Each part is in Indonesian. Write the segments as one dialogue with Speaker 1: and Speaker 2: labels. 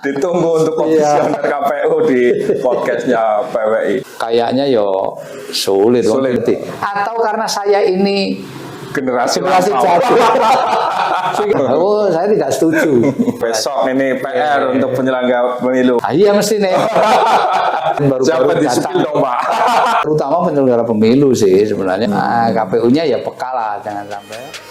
Speaker 1: Ditunggu untuk komisioner KPU di podcastnya PWI.
Speaker 2: Kayaknya yo sulit. Atau karena saya ini
Speaker 1: generasi
Speaker 2: jadul. Oh, saya tidak setuju.
Speaker 1: Besok ini PR untuk penyelenggara pemilu.
Speaker 2: Iya mesti nih.
Speaker 1: Siapa disipil dong Pak?
Speaker 2: Terutama penyelenggara pemilu sih sebenarnya. KPU-nya ya peka lah, jangan sampai.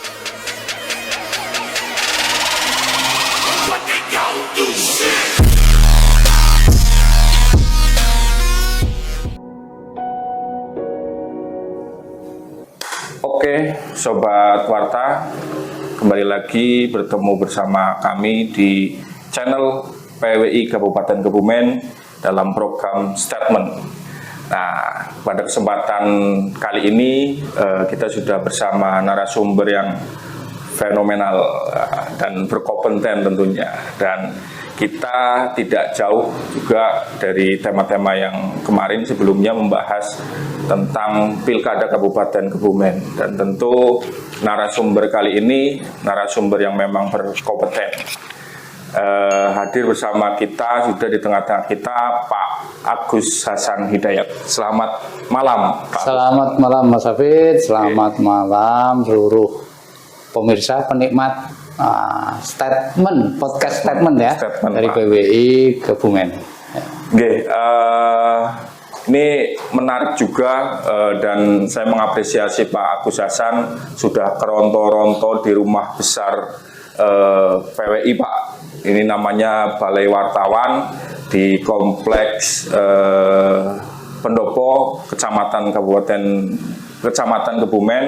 Speaker 1: Oke, Sobat Warta, kembali lagi bertemu bersama kami di channel PWI Kabupaten Kebumen dalam program Statement. Nah, pada kesempatan kali ini kita sudah bersama narasumber yang fenomenal dan berkompeten tentunya, dan kita tidak jauh juga dari tema-tema yang kemarin sebelumnya membahas tentang Pilkada Kabupaten Kebumen, dan tentu narasumber kali ini narasumber yang memang berkompeten. Hadir bersama kita sudah di tengah-tengah kita Pak Agus Hasan Hidayat. Selamat malam Pak.
Speaker 2: Selamat malam Mas Hafid, selamat malam seluruh pemirsa penikmat podcast statement ya, dari
Speaker 1: Pak.
Speaker 2: PWI Kebumen.
Speaker 1: Ini menarik juga dan saya mengapresiasi Pak Agus Hasan sudah keronto-ronto di rumah besar PWI Pak. Ini namanya Balai Wartawan di Kompleks Pendopo, Kecamatan Kebumen.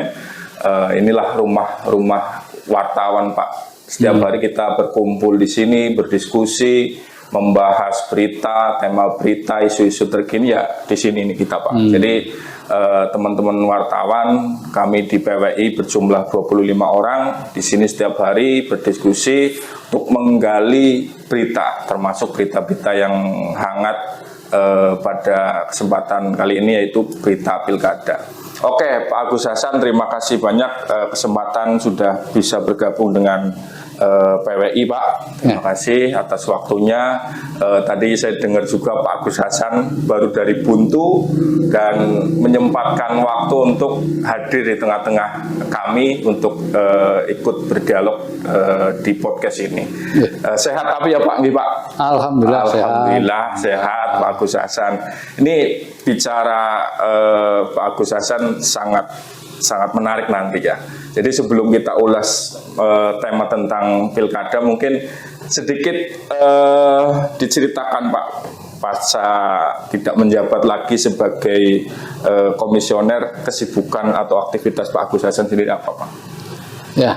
Speaker 1: Inilah rumah wartawan Pak. Setiap hari kita berkumpul di sini, berdiskusi, membahas berita, tema berita, isu-isu terkini ya di sini nih kita Pak. Jadi teman-teman wartawan kami di PWI berjumlah 25 orang di sini setiap hari berdiskusi untuk menggali berita, termasuk berita-berita yang hangat pada kesempatan kali ini, yaitu berita pilkada. Oke, Pak Agus Hasan, terima kasih banyak kesempatan sudah bisa bergabung dengan PWI Pak. Terima kasih atas waktunya. Tadi saya dengar juga Pak Agus Hasan baru dari Buntu dan menyempatkan waktu untuk hadir di tengah-tengah kami untuk ikut berdialog di podcast ini. Sehat tapi ya Pak? Pak? Alhamdulillah sehat Pak Agus Hasan. Ini bicara Pak Agus Hasan sangat menarik nanti ya. Jadi sebelum kita ulas tema tentang pilkada, mungkin sedikit diceritakan Pak, pasca tidak menjabat lagi sebagai komisioner, kesibukan atau aktivitas Pak Agus Hasan sendiri apa Pak?
Speaker 2: Ya,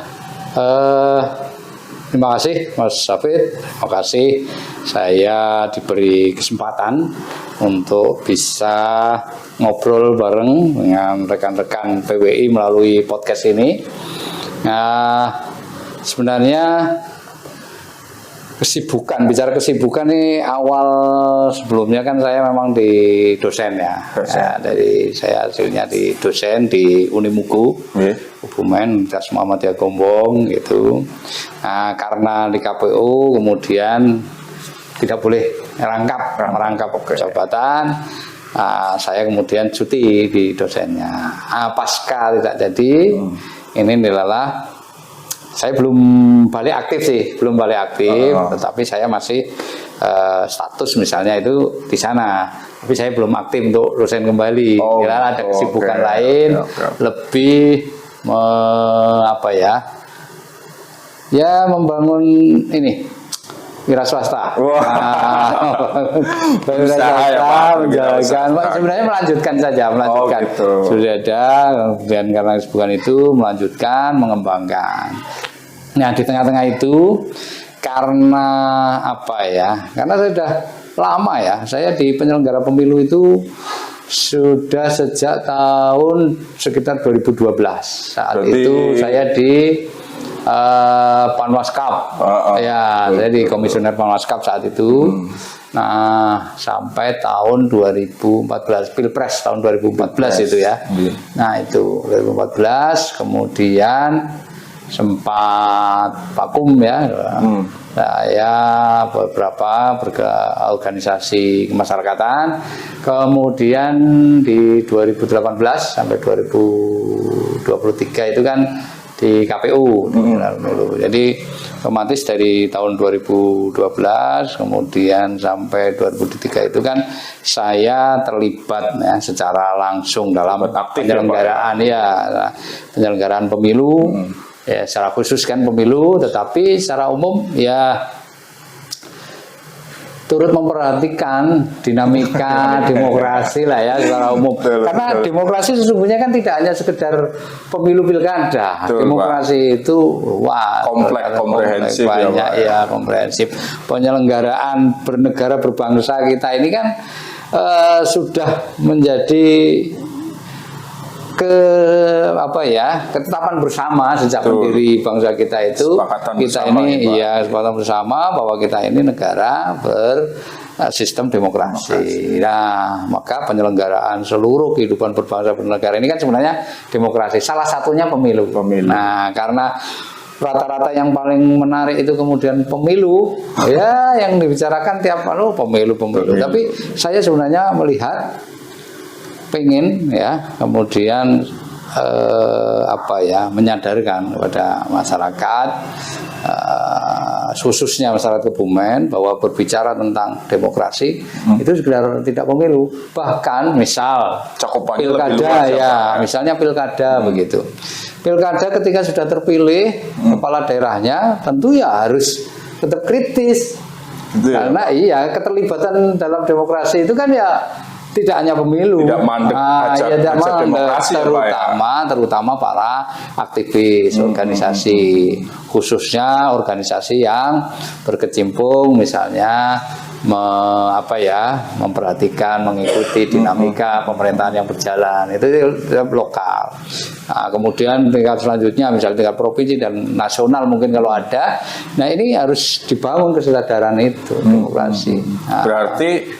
Speaker 2: terima kasih Mas Hafid, terima kasih saya diberi kesempatan untuk bisa ngobrol bareng dengan rekan-rekan PWI melalui podcast ini. Nah, sebenarnya bicara kesibukan ini awal sebelumnya kan saya memang di dosen ya. Dari saya hasilnya di dosen di Unimugu, Kebumen, Universitas Muhammadiyah Gombong gitu. Nah, karena di KPU kemudian tidak boleh merangkap jabatan. Saya kemudian cuti di dosennya. Pasca tidak jadi, ini adalah saya belum balik aktif, tetapi saya masih status misalnya itu di sana. Tapi saya belum aktif untuk dosen kembali. Ada kesibukan lain, lebih membangun ini. Wira swasta. Sebenarnya melanjutkan saja, gitu. Sudah ada, kemudian karena kesibukan itu melanjutkan, mengembangkan. Nah, di tengah-tengah itu karena karena saya sudah lama ya, saya di penyelenggara pemilu itu sudah sejak tahun sekitar 2012. Saat itu saya di Panwaskap, saya di komisioner Panwaskap saat itu. Nah, sampai tahun 2014, Pilpres tahun 2014 itu ya. Nah, itu 2014, kemudian sempat vakum ya. Saya beberapa organisasi kemasyarakatan, kemudian di 2018 sampai 2023 itu kan di KPU. Jadi otomatis dari tahun 2012 kemudian sampai 2023 itu kan saya terlibat ya secara langsung dalam penyelenggaraan penyelenggaraan pemilu. Ya, secara khusus kan pemilu, tetapi secara umum ya turut memperhatikan dinamika demokrasi lah ya secara umum. Karena demokrasi sesungguhnya kan tidak hanya sekedar pemilu pilkada. Demokrasi itu
Speaker 1: komprehensif,
Speaker 2: banyak ya komprehensif. Penyelenggaraan bernegara berbangsa kita ini kan sudah menjadi ketetapan bersama sejak pendiri bangsa kita itu kesepakatan bersama bahwa kita ini negara bersistem demokrasi. Nah, maka penyelenggaraan seluruh kehidupan berbangsa bernegara ini kan sebenarnya demokrasi. Salah satunya pemilu. Nah, karena rata-rata yang paling menarik itu kemudian pemilu, ya yang dibicarakan tiap pemilu. Tapi saya sebenarnya melihat pengen ya kemudian menyadarkan kepada masyarakat khususnya masyarakat Kebumen bahwa berbicara tentang demokrasi itu sekedar tidak pemilu, bahkan misal pilkada misalnya pilkada begitu. Pilkada ketika sudah terpilih kepala daerahnya tentu ya harus tetap kritis. Karena keterlibatan dalam demokrasi itu kan ya tidak hanya pemilu,
Speaker 1: tidak mandek demokrasi,
Speaker 2: terutama para aktivis organisasi, khususnya organisasi yang berkecimpung misalnya memperhatikan, mengikuti dinamika pemerintahan yang berjalan itu lokal. Nah, kemudian tingkat selanjutnya misalnya tingkat provinsi dan nasional mungkin kalau ada. Nah, ini harus dibangun kesadaran itu demokrasi. Nah,
Speaker 1: berarti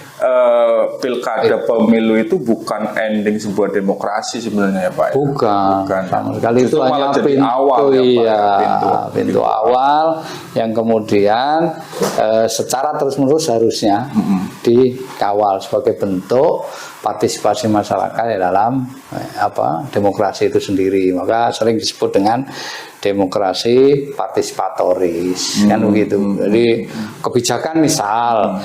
Speaker 1: pilkada pemilu itu bukan ending sebuah demokrasi sebenarnya ya Pak?
Speaker 2: Bukan. Sama sekali itu hanya pintu awal yang kemudian secara terus-menerus harusnya dikawal sebagai bentuk partisipasi masyarakat dalam demokrasi itu sendiri. Maka sering disebut dengan demokrasi partisipatoris kan begitu. Jadi kebijakan misal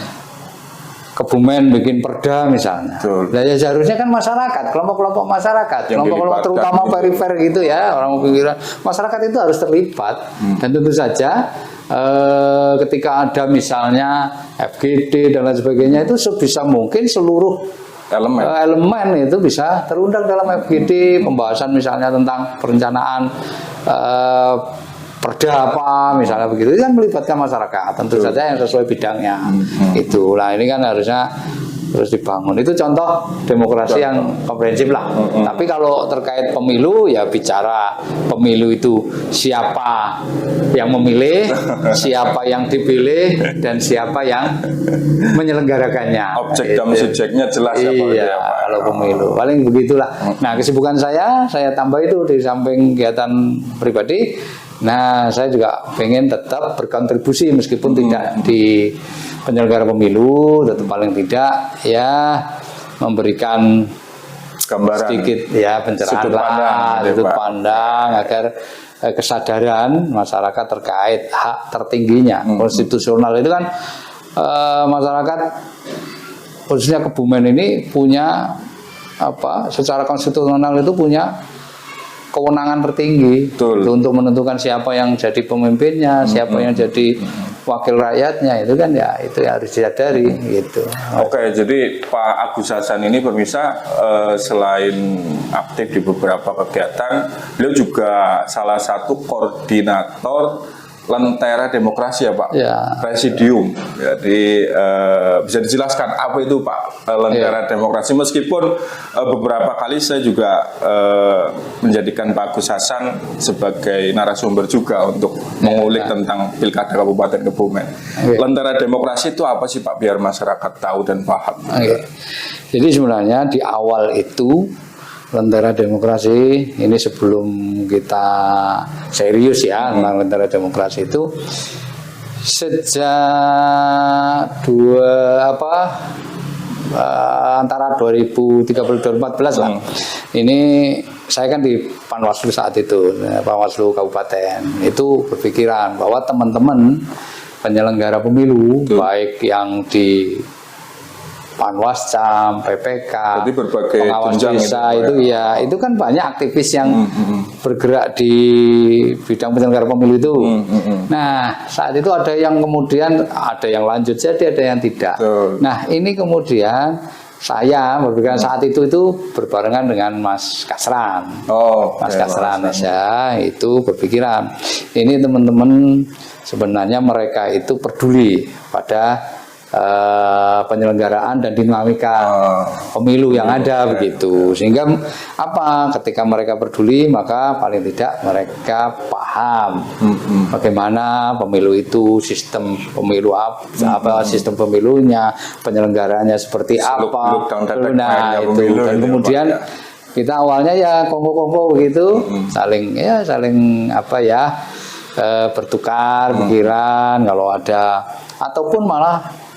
Speaker 2: Kebumen bikin perda misalnya. Nah, ya seharusnya kan masyarakat, kelompok-kelompok masyarakat, kelompok-kelompok terutama perifer gitu ya, orang pinggiran, masyarakat itu harus terlibat. Dan tentu saja ketika ada misalnya FGD dan lain sebagainya itu sebisa mungkin seluruh elemen itu bisa terundang dalam FGD, pembahasan misalnya tentang perencanaan perda apa misalnya begitu, itu kan melibatkan masyarakat tentu saja yang sesuai bidangnya. Itulah ini kan harusnya terus dibangun. Itu contoh demokrasi yang komprehensif lah. Tapi kalau terkait pemilu ya bicara pemilu itu siapa yang memilih, siapa yang dipilih, dan siapa yang menyelenggarakannya.
Speaker 1: Objek dan subjeknya jelas ya Pak.
Speaker 2: Kalau pemilu paling begitulah. Nah, kesibukan saya tambah itu di samping kegiatan pribadi. Nah, saya juga pengen tetap berkontribusi meskipun tidak di penyelenggara pemilu, tetap paling tidak ya memberikan
Speaker 1: gambaran
Speaker 2: sedikit ya pencerahan sudut pandang agar kesadaran masyarakat terkait hak tertingginya konstitusional itu kan masyarakat khususnya Kebumen ini punya secara konstitusional itu punya kewenangan tertinggi untuk menentukan siapa yang jadi pemimpinnya, siapa yang jadi wakil rakyatnya, itu kan ya itu harus disadari gitu.
Speaker 1: Oke, jadi Pak Agus Hasan ini pemirsa selain aktif di beberapa kegiatan, beliau juga salah satu koordinator Lentera Demokrasi ya Pak, Presidium. Jadi bisa dijelaskan apa itu Pak Lentera Demokrasi, meskipun beberapa kali saya juga menjadikan Pak Agus Hasan sebagai narasumber juga untuk mengulik tentang Pilkada Kabupaten Kebumen. Lentera Demokrasi itu apa sih Pak, biar masyarakat tahu dan paham?
Speaker 2: Jadi sebenarnya di awal itu Lentera Demokrasi ini sebelum kita serius ya tentang Lentera Demokrasi itu sejak antara 2013-2014 lah. Ini saya kan di Panwaslu saat itu, Panwaslu Kabupaten, itu berpikiran bahwa teman-teman penyelenggara pemilu, baik yang di Panwascam, PPK, pengawas desa itu ya, itu kan banyak aktivis yang bergerak di bidang penyelenggara pemilu itu. Nah, saat itu ada yang kemudian ada yang lanjut jadi ada yang tidak. Nah, ini kemudian saya berpikiran saat itu berbarengan dengan Mas Kasran. Mas Kasran ya, itu berpikiran ini teman-teman sebenarnya mereka itu peduli pada penyelenggaraan dan dinamika pemilu yang ada begitu, sehingga ketika mereka peduli maka paling tidak mereka paham bagaimana pemilu itu, sistem pemilu sistem pemilunya, penyelenggaranya seperti apa. Nah itu dan kemudian kita awalnya ya kongko-kongko begitu, saling bertukar pikiran kalau ada, ataupun malah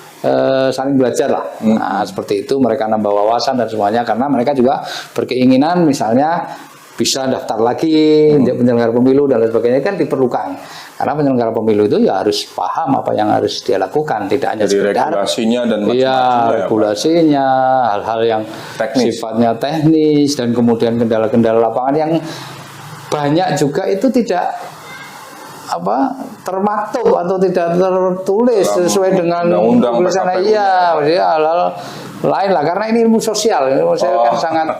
Speaker 2: saling belajar lah. Nah, seperti itu mereka nambah wawasan dan semuanya, karena mereka juga berkeinginan misalnya bisa daftar lagi untuk penyelenggara pemilu dan lain sebagainya, kan diperlukan. Karena penyelenggara pemilu itu ya harus paham apa yang harus dia lakukan, tidak hanya sekedar
Speaker 1: regulasinya dan
Speaker 2: regulasinya, hal-hal yang sifatnya teknis, dan kemudian kendala-kendala lapangan yang banyak juga itu tidak termaktub atau tidak tertulis sesuai dengan tulisan. Iya, hal-hal lain lah, karena ini ilmu sosial kan sangat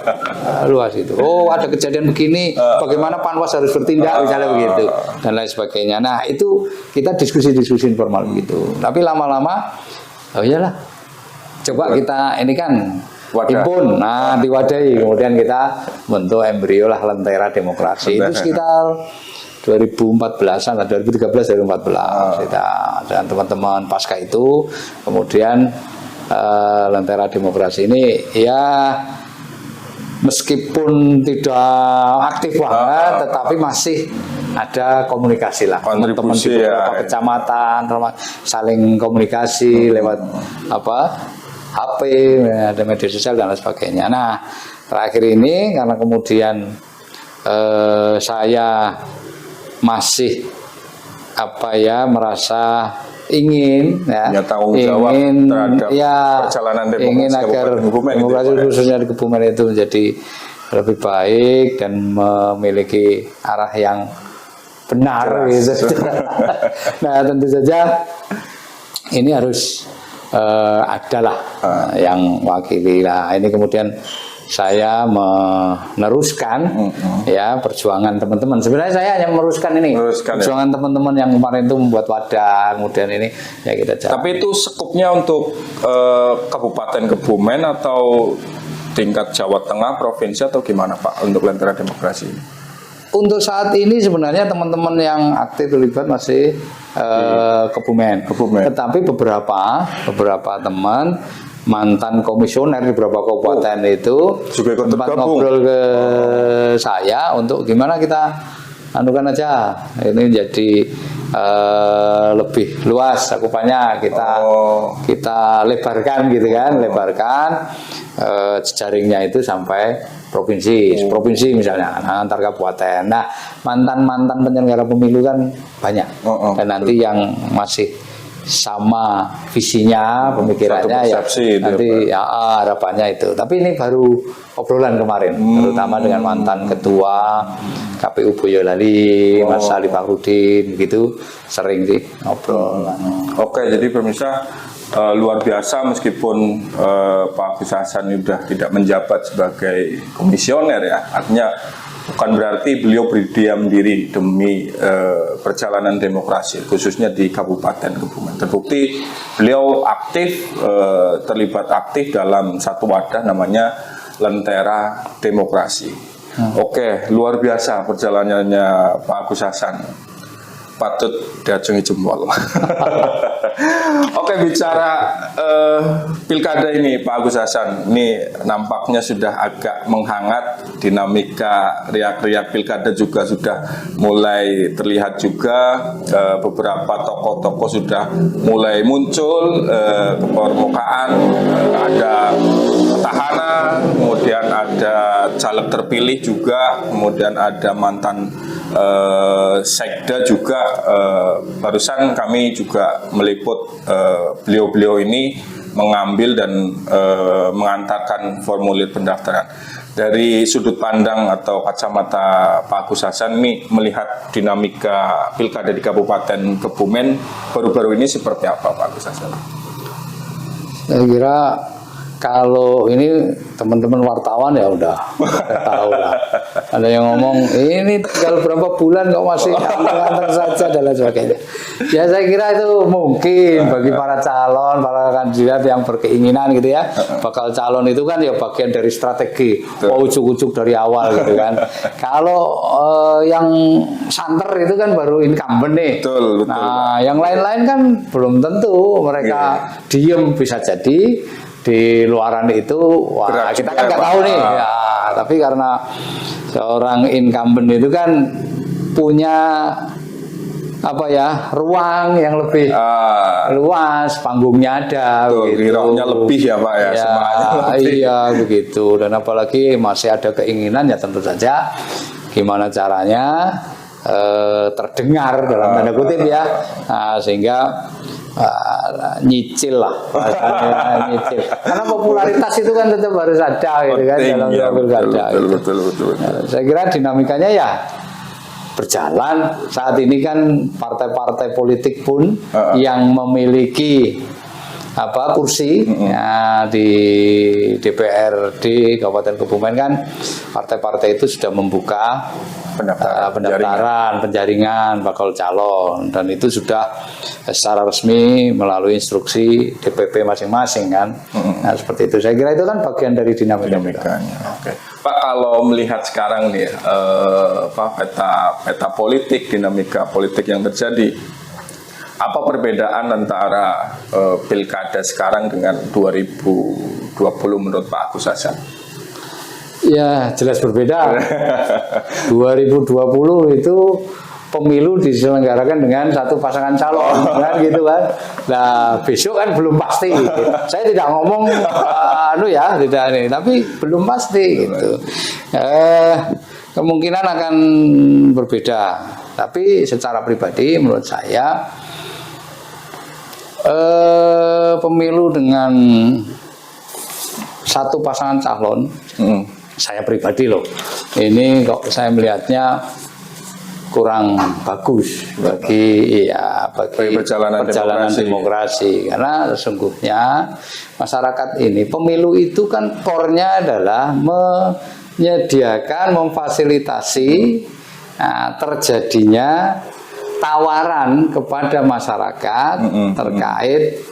Speaker 2: luas itu. Ada kejadian begini, bagaimana Panwas harus bertindak misalnya begitu dan lain sebagainya. Nah itu kita diskusi informal begitu. Tapi lama-lama, iyalah, coba kita ini kan himpun, diwadahi, kemudian kita bentuk embrio lah Lentera Demokrasi. Itu sekitar 2014-an, 2013-2014 kita dengan teman-teman pasca itu, kemudian Lentera Demokrasi ini ya meskipun tidak aktif banget, tetapi masih ada komunikasi lah, teman-teman di beberapa kecamatan saling komunikasi lewat HP, ada media sosial dan lain sebagainya. Nah terakhir ini karena kemudian saya masih merasa ingin
Speaker 1: perjalanan
Speaker 2: ingin agar demokrasi khususnya di Kebumen itu menjadi lebih baik dan memiliki arah yang benar gitu. Nah tentu saja ini harus adalah yang wakili lah. Ini kemudian saya meneruskan perjuangan teman-teman. Sebenarnya saya hanya meneruskan ini perjuangan teman-teman yang kemarin itu membuat wadah, kemudian ini ya kita jalan.
Speaker 1: Tapi itu sekupnya untuk Kabupaten Kebumen atau tingkat Jawa Tengah, provinsi, atau gimana Pak untuk Lentera Demokrasi?
Speaker 2: Untuk saat ini sebenarnya teman-teman yang aktif terlibat masih Kebumen. Tetapi beberapa teman mantan komisioner di beberapa kabupaten itu sempat ngobrol ke saya untuk gimana kita anukan aja ini jadi lebih luas cakupannya, kita lebarkan gitu kan, jejaringnya itu sampai provinsi misalnya, antar kabupaten. Nah mantan penyelenggara pemilu kan banyak, dan nanti yang masih sama visinya, pemikirannya nanti harapannya itu. Tapi ini baru obrolan kemarin, terutama dengan mantan ketua KPU Boyolali, Mas Ali Fakhrudin, begitu sering sih ngobrol.
Speaker 1: Oke, jadi pemirsa luar biasa meskipun Pak Agus Hasan sudah tidak menjabat sebagai komisioner ya, artinya bukan berarti beliau berdiam diri demi perjalanan demokrasi, khususnya di Kabupaten Kebumen. Terbukti beliau aktif, terlibat aktif dalam satu wadah namanya Lentera Demokrasi. Oke, luar biasa perjalanannya Pak Agus Hasan. patut diacungi jempol. Oke, bicara pilkada ini Pak Agus Hasan, ini nampaknya sudah agak menghangat, dinamika riak-riak pilkada juga sudah mulai terlihat juga, beberapa tokoh-tokoh sudah mulai muncul ke permukaan, ada petahana, kemudian ada caleg terpilih juga, kemudian ada mantan sekda juga. Barusan kami juga meliput beliau-beliau ini mengambil dan mengantarkan formulir pendaftaran. Dari sudut pandang atau kacamata Pak Agus Hasan ini melihat dinamika pilkada di Kabupaten Kebumen baru-baru ini seperti apa Pak Agus Hasan?
Speaker 2: Saya kira kalau ini teman-teman wartawan ya udah tahu lah. Ada yang ngomong ini tinggal berapa bulan kok masih anteng-anteng saja dan lain sebagainya. Ya saya kira itu mungkin bagi para calon, para kandidat yang berkeinginan gitu ya, bakal calon itu kan ya bagian dari strategi, ujuk-ujuk dari awal gitu kan. Kalau yang santer itu kan baru incumbent nih.
Speaker 1: Betul.
Speaker 2: Nah yang lain-lain kan belum tentu mereka diem, bisa jadi di luaran itu, wah berat, kita kan nggak tahu nih ya, tapi karena seorang incumbent itu kan punya apa ya, ruang yang lebih luas, panggungnya ada,
Speaker 1: girohnya lebih ya Pak ya, semangatnya lebih.
Speaker 2: Iya begitu, dan apalagi masih ada keinginan ya tentu saja gimana caranya terdengar dalam tanda kutip ya, sehingga nyicil lah, nyicil. Karena popularitas itu kan tetap harus ada gitu kan dalam pilkada.
Speaker 1: Betul.
Speaker 2: Saya kira dinamikanya ya berjalan. Saat ini kan partai-partai politik pun yang memiliki kursi ya, di DPRD Kabupaten Kebumen kan partai-partai itu sudah membuka pendaftaran, penjaringan bakal calon, dan itu sudah secara resmi melalui instruksi DPP masing-masing kan. Nah seperti itu, saya kira itu kan bagian dari dinamikanya.
Speaker 1: Oke. Pak, kalau melihat sekarang nih peta politik, dinamika politik yang terjadi, apa perbedaan antara pilkada sekarang dengan 2020 menurut Pak Agus Hasan?
Speaker 2: Ya jelas berbeda. 2020 itu pemilu diselenggarakan dengan satu pasangan calon kan gitu kan. Nah besok kan belum pasti. Saya tidak ngomong tidak nih, tapi belum pasti gitu. Kemungkinan akan berbeda. Tapi secara pribadi menurut saya pemilu dengan satu pasangan calon, saya pribadi loh, ini kok saya melihatnya kurang bagus bagi perjalanan demokrasi. Karena sesungguhnya masyarakat ini, pemilu itu kan core-nya adalah menyediakan, memfasilitasi terjadinya tawaran kepada masyarakat terkait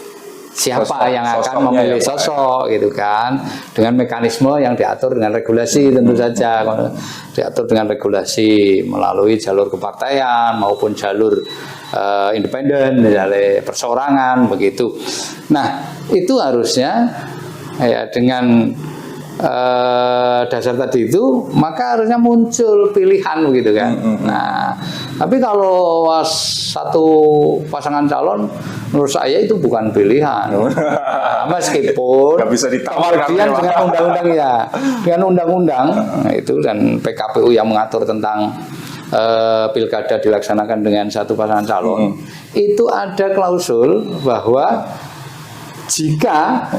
Speaker 2: siapa yang akan memilih sosok gitu kan, dengan mekanisme yang diatur dengan regulasi, tentu saja diatur dengan regulasi melalui jalur kepartaian maupun jalur independen, misalnya perseorangan begitu. Nah itu harusnya ya dengan dasar tadi itu, maka harusnya muncul pilihan begitu kan. Nah, tapi kalau satu pasangan calon, menurut saya itu bukan pilihan. Meskipun kemudian dengan undang-undang ya, dengan undang-undang itu dan PKPU yang mengatur tentang pilkada dilaksanakan dengan satu pasangan calon, itu ada klausul bahwa jika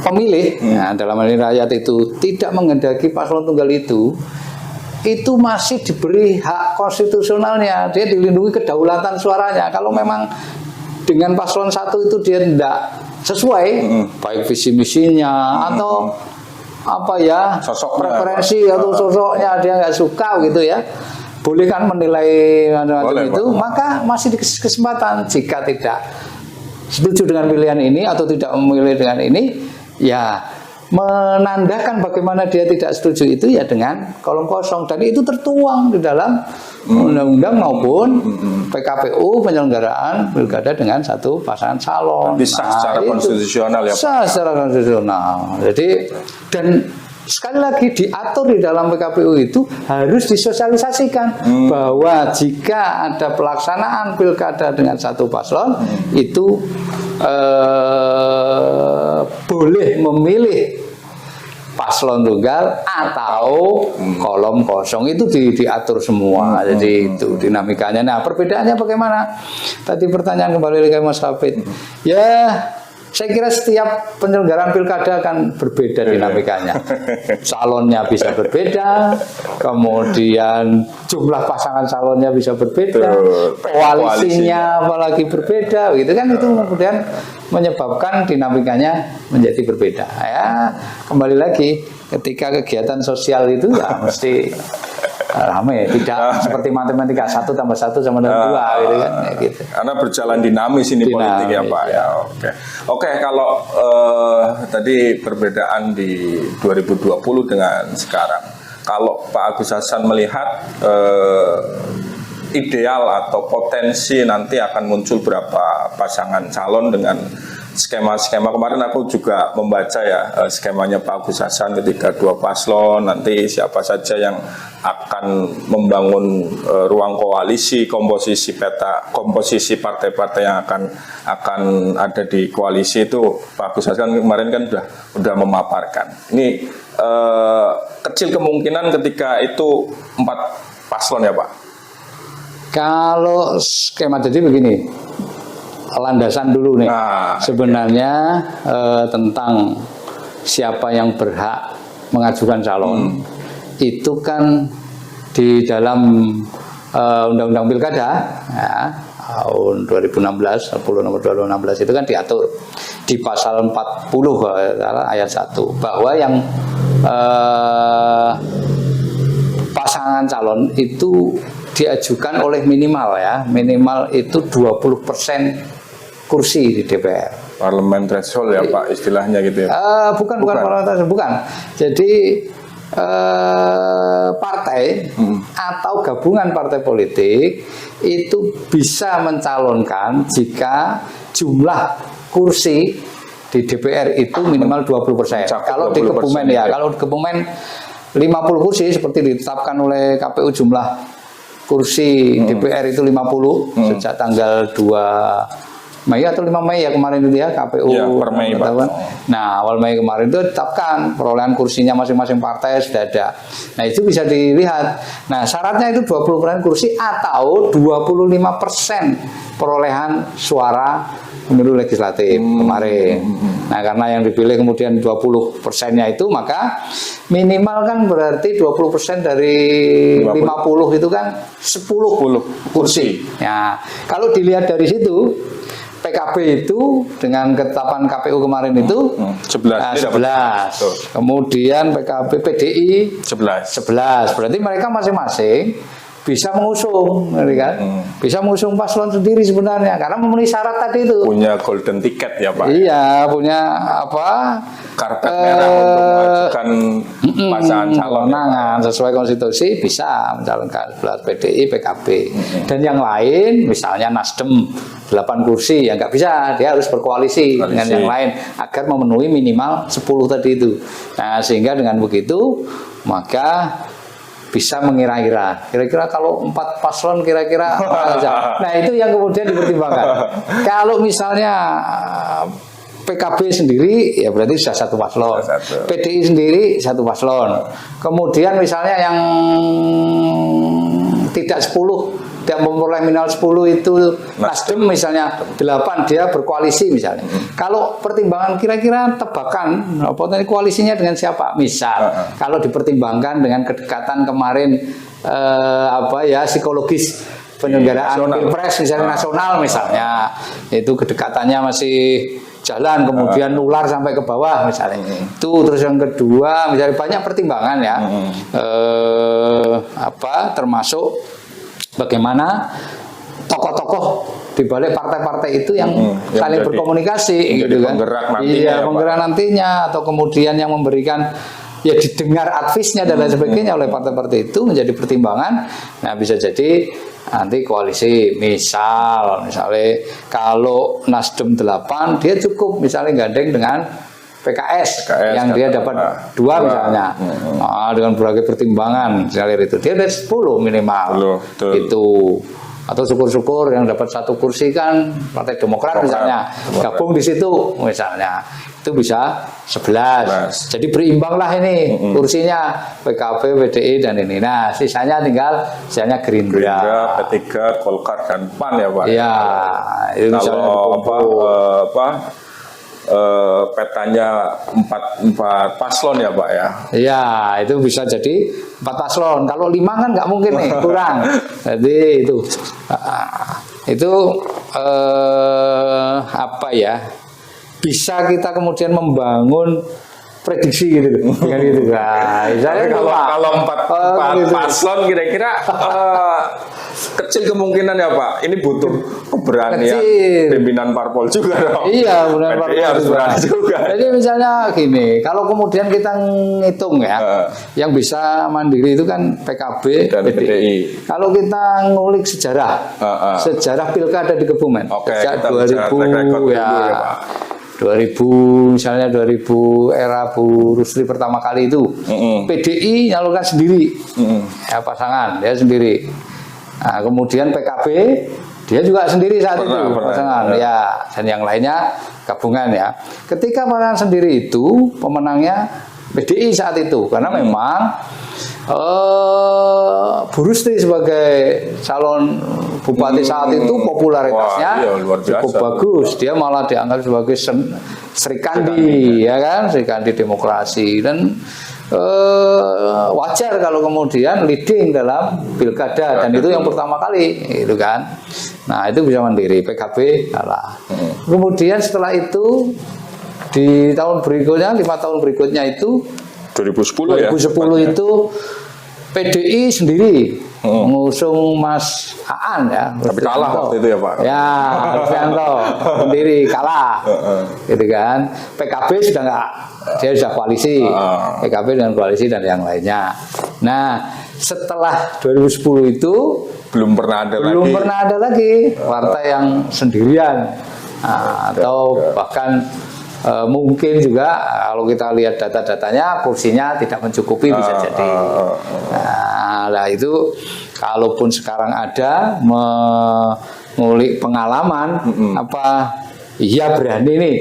Speaker 2: pemilih, dalam hal ini rakyat itu tidak menghendaki paslon tunggal itu masih diberi hak konstitusionalnya, dia dilindungi kedaulatan suaranya. Kalau memang dengan paslon satu itu dia tidak sesuai, baik visi misinya atau preferensi atau sosoknya dia nggak suka gitu ya, boleh kan menilai macam-macam itu, maka masih dikasih kesempatan. Jika tidak setuju dengan pilihan ini atau tidak memilih dengan ini, ya menandakan bagaimana dia tidak setuju itu ya dengan kolom kosong, dan itu tertuang di dalam undang-undang maupun PKPU penyelenggaraan pilkada dengan satu pasangan calon.
Speaker 1: Bisa secara konstitusional ya Pak?
Speaker 2: Sah secara konstitusional. Jadi, dan sekali lagi diatur di dalam PKPU itu harus disosialisasikan bahwa jika ada pelaksanaan pilkada dengan satu paslon itu boleh memilih paslon tunggal atau kolom kosong, itu diatur semua. Jadi itu dinamikanya. Nah, perbedaannya bagaimana? Tadi pertanyaan kembali lagi Mas Hafid. Ya, saya kira setiap penyelenggaraan pilkada akan berbeda dinamikanya. Calonnya bisa berbeda, kemudian jumlah pasangan calonnya bisa berbeda, koalisinya apalagi berbeda, gitu kan, itu kemudian menyebabkan dinamikanya menjadi berbeda. Ya, kembali lagi ketika kegiatan sosial itu ya mesti rame, tidak seperti matematika 1 + 1 = 2 gitu kan, ya, gitu.
Speaker 1: Karena berjalan dinamis ini politik ya Pak ya. Oke, kalau tadi perbedaan di 2020 dengan sekarang, kalau Pak Agus Hasan melihat ideal atau potensi nanti akan muncul berapa pasangan calon dengan skema-skema. Kemarin aku juga membaca ya skemanya Pak Agus Hasan ketika 2 paslon, nanti siapa saja yang akan membangun ruang koalisi, komposisi partai-partai yang akan ada di koalisi itu Pak Agus Hasan kemarin kan udah memaparkan. Ini kecil kemungkinan ketika itu 4 paslon ya Pak.
Speaker 2: Kalau skema jadi begini, landasan dulu nih. Sebenarnya tentang siapa yang berhak mengajukan calon itu kan di dalam Undang-Undang Pilkada ya, tahun 2016, 10 nomor 2016 itu kan diatur di pasal 40 ayat 1 bahwa yang pasangan calon itu diajukan oleh minimal itu 20% kursi di DPR.
Speaker 1: Parlemen threshold ya Pak istilahnya gitu ya.
Speaker 2: Bukan parlemen threshold, bukan. Jadi partai atau gabungan partai politik itu bisa mencalonkan jika jumlah kursi di DPR itu minimal 20%. Kalau di Kebumen ya, kalau di Kebumen 50 kursi seperti ditetapkan oleh KPU, jumlah kursi DPR itu 50 sejak tanggal 2 Mei atau 5 Mei ya kemarin itu ya KPU
Speaker 1: ya, per Mei, Pak.
Speaker 2: Nah, awal Mei kemarin itu ditetapkan perolehan kursinya masing-masing partai sudah ada. Nah, itu bisa dilihat. Nah, syaratnya itu 20% kursi atau 25% perolehan suara pemilu legislatif kemarin. Nah, karena yang dipilih kemudian 20%-nya itu, maka minimal kan berarti 20% dari 50 itu kan 10 kursi. Ya, kalau dilihat dari situ, PKB itu dengan ketetapan KPU kemarin itu 11. Kemudian PDI 11. Berarti mereka masing-masing bisa mengusung, kan? Bisa mengusung paslon sendiri sebenarnya karena memenuhi syarat tadi itu.
Speaker 1: Punya golden ticket ya Pak.
Speaker 2: Iya, punya
Speaker 1: karpet merah untuk mengajukan pasangan calon
Speaker 2: sesuai konstitusi bisa mencalonkan 11 PDI, PKB. Dan yang lain misalnya Nasdem 8 kursi ya nggak bisa, dia harus berkoalisi dengan yang lain agar memenuhi minimal 10 tadi itu. Nah, sehingga dengan begitu maka bisa mengira-kira, kira-kira kalau 4 paslon kira-kira apa saja. Nah, itu yang kemudian dipertimbangkan. Kalau misalnya PKB sendiri ya berarti sudah 1 paslon, PDI sendiri 1 paslon. Kemudian misalnya yang tidak 10, tidak memperoleh minimal 10 itu Nasdem misalnya 8, dia berkoalisi misalnya. Kalau pertimbangan kira-kira tebakan potensi koalisinya dengan siapa? Misal kalau dipertimbangkan dengan kedekatan kemarin psikologis penyelenggaraan Pilpres misalnya nasional misalnya, itu kedekatannya masih jalan, kemudian nular sampai ke bawah misalnya. Itu terus yang kedua misalnya banyak pertimbangan ya. termasuk bagaimana tokoh-tokoh di balik partai-partai itu yang saling
Speaker 1: jadi-
Speaker 2: berkomunikasi
Speaker 1: menjadi
Speaker 2: gitu kan.
Speaker 1: penggerak nantinya
Speaker 2: Iya,
Speaker 1: ya, Pak.
Speaker 2: penggerak nantinya, atau kemudian yang memberikan ya didengar advisnya dan lain sebagainya oleh partai-partai itu menjadi pertimbangan. Nah, bisa jadi nanti koalisi, misalnya kalau Nasdem 8 dia cukup misalnya gandeng dengan PKS yang dia dapat 2 misalnya. Dengan berbagai pertimbangan misalnya itu dia ada 10 minimal.
Speaker 1: Betul.
Speaker 2: Itu atau syukur-syukur yang dapat 1 kursi kan Partai Demokrat misalnya gabung di situ misalnya, itu bisa 11. Jadi berimbanglah ini kursinya PKB, PDI dan ini. Nah, sisanya Gerindra,
Speaker 1: P3, Golkar dan PAN ya Pak.
Speaker 2: Iya, itu misalnya
Speaker 1: Kalau
Speaker 2: dikumpul.
Speaker 1: petanya empat paslon ya Pak ya.
Speaker 2: Iya, itu bisa jadi 4 paslon. Kalau 5 kan nggak mungkin nih, kurang. Jadi itu apa ya? Bisa kita kemudian membangun prediksi gitu dengan itu. Nah, misalnya
Speaker 1: Kalau empat
Speaker 2: gitu.
Speaker 1: paslon kira-kira kecil kemungkinan ya Pak. Ini butuh keberanian
Speaker 2: Kecil.
Speaker 1: pimpinan parpol juga dong.
Speaker 2: Iya, benar
Speaker 1: PDI harus berani juga.
Speaker 2: Jadi misalnya gini, kalau kemudian kita ngitung ya, yang bisa mandiri itu kan PKB
Speaker 1: Dan PDI.
Speaker 2: Kalau kita ngulik sejarah, sejarah pilkada di Kebumen,
Speaker 1: Oke,
Speaker 2: sejak
Speaker 1: kita bicara
Speaker 2: 2000
Speaker 1: track record
Speaker 2: ya,
Speaker 1: dulu ya, Pak.
Speaker 2: 2000 misalnya 2000 era Bu Rusli pertama kali itu, PDI nyalurkan sendiri, ya pasangan dia sendiri. Nah, kemudian PKB dia juga sendiri saat itu pasangan, ya, dan yang lainnya gabungan ya. Ketika pasangan sendiri itu pemenangnya PDI saat itu, karena memang Bu Rusli sebagai calon bupati saat itu popularitasnya
Speaker 1: luar biasa.
Speaker 2: cukup bagus. Dia malah dianggap sebagai Sri Kandi, ya kan, Sri Kandi demokrasi, dan wajar kalau kemudian leading dalam pilkada, dan itu yang pertama kali, gitu kan. Nah, itu bisa mandiri. PKB kalah. Kemudian setelah itu di tahun berikutnya, 5 tahun berikutnya itu
Speaker 1: 2010 ya.
Speaker 2: 2010 itu PDI sendiri mengusung Mas Aan ya.
Speaker 1: Tapi kalah waktu itu ya Pak.
Speaker 2: Ya, Harfianto sendiri kalah, gitu kan. PKB sudah nggak, dia sudah koalisi. PKB dengan koalisi dan yang lainnya. Nah, setelah 2010 itu
Speaker 1: Belum pernah ada lagi
Speaker 2: partai yang sendirian. Atau bahkan mungkin juga kalau kita lihat data-datanya kursinya tidak mencukupi, bisa jadi. Nah, itu kalaupun sekarang ada mengulik pengalaman apa iya berani nih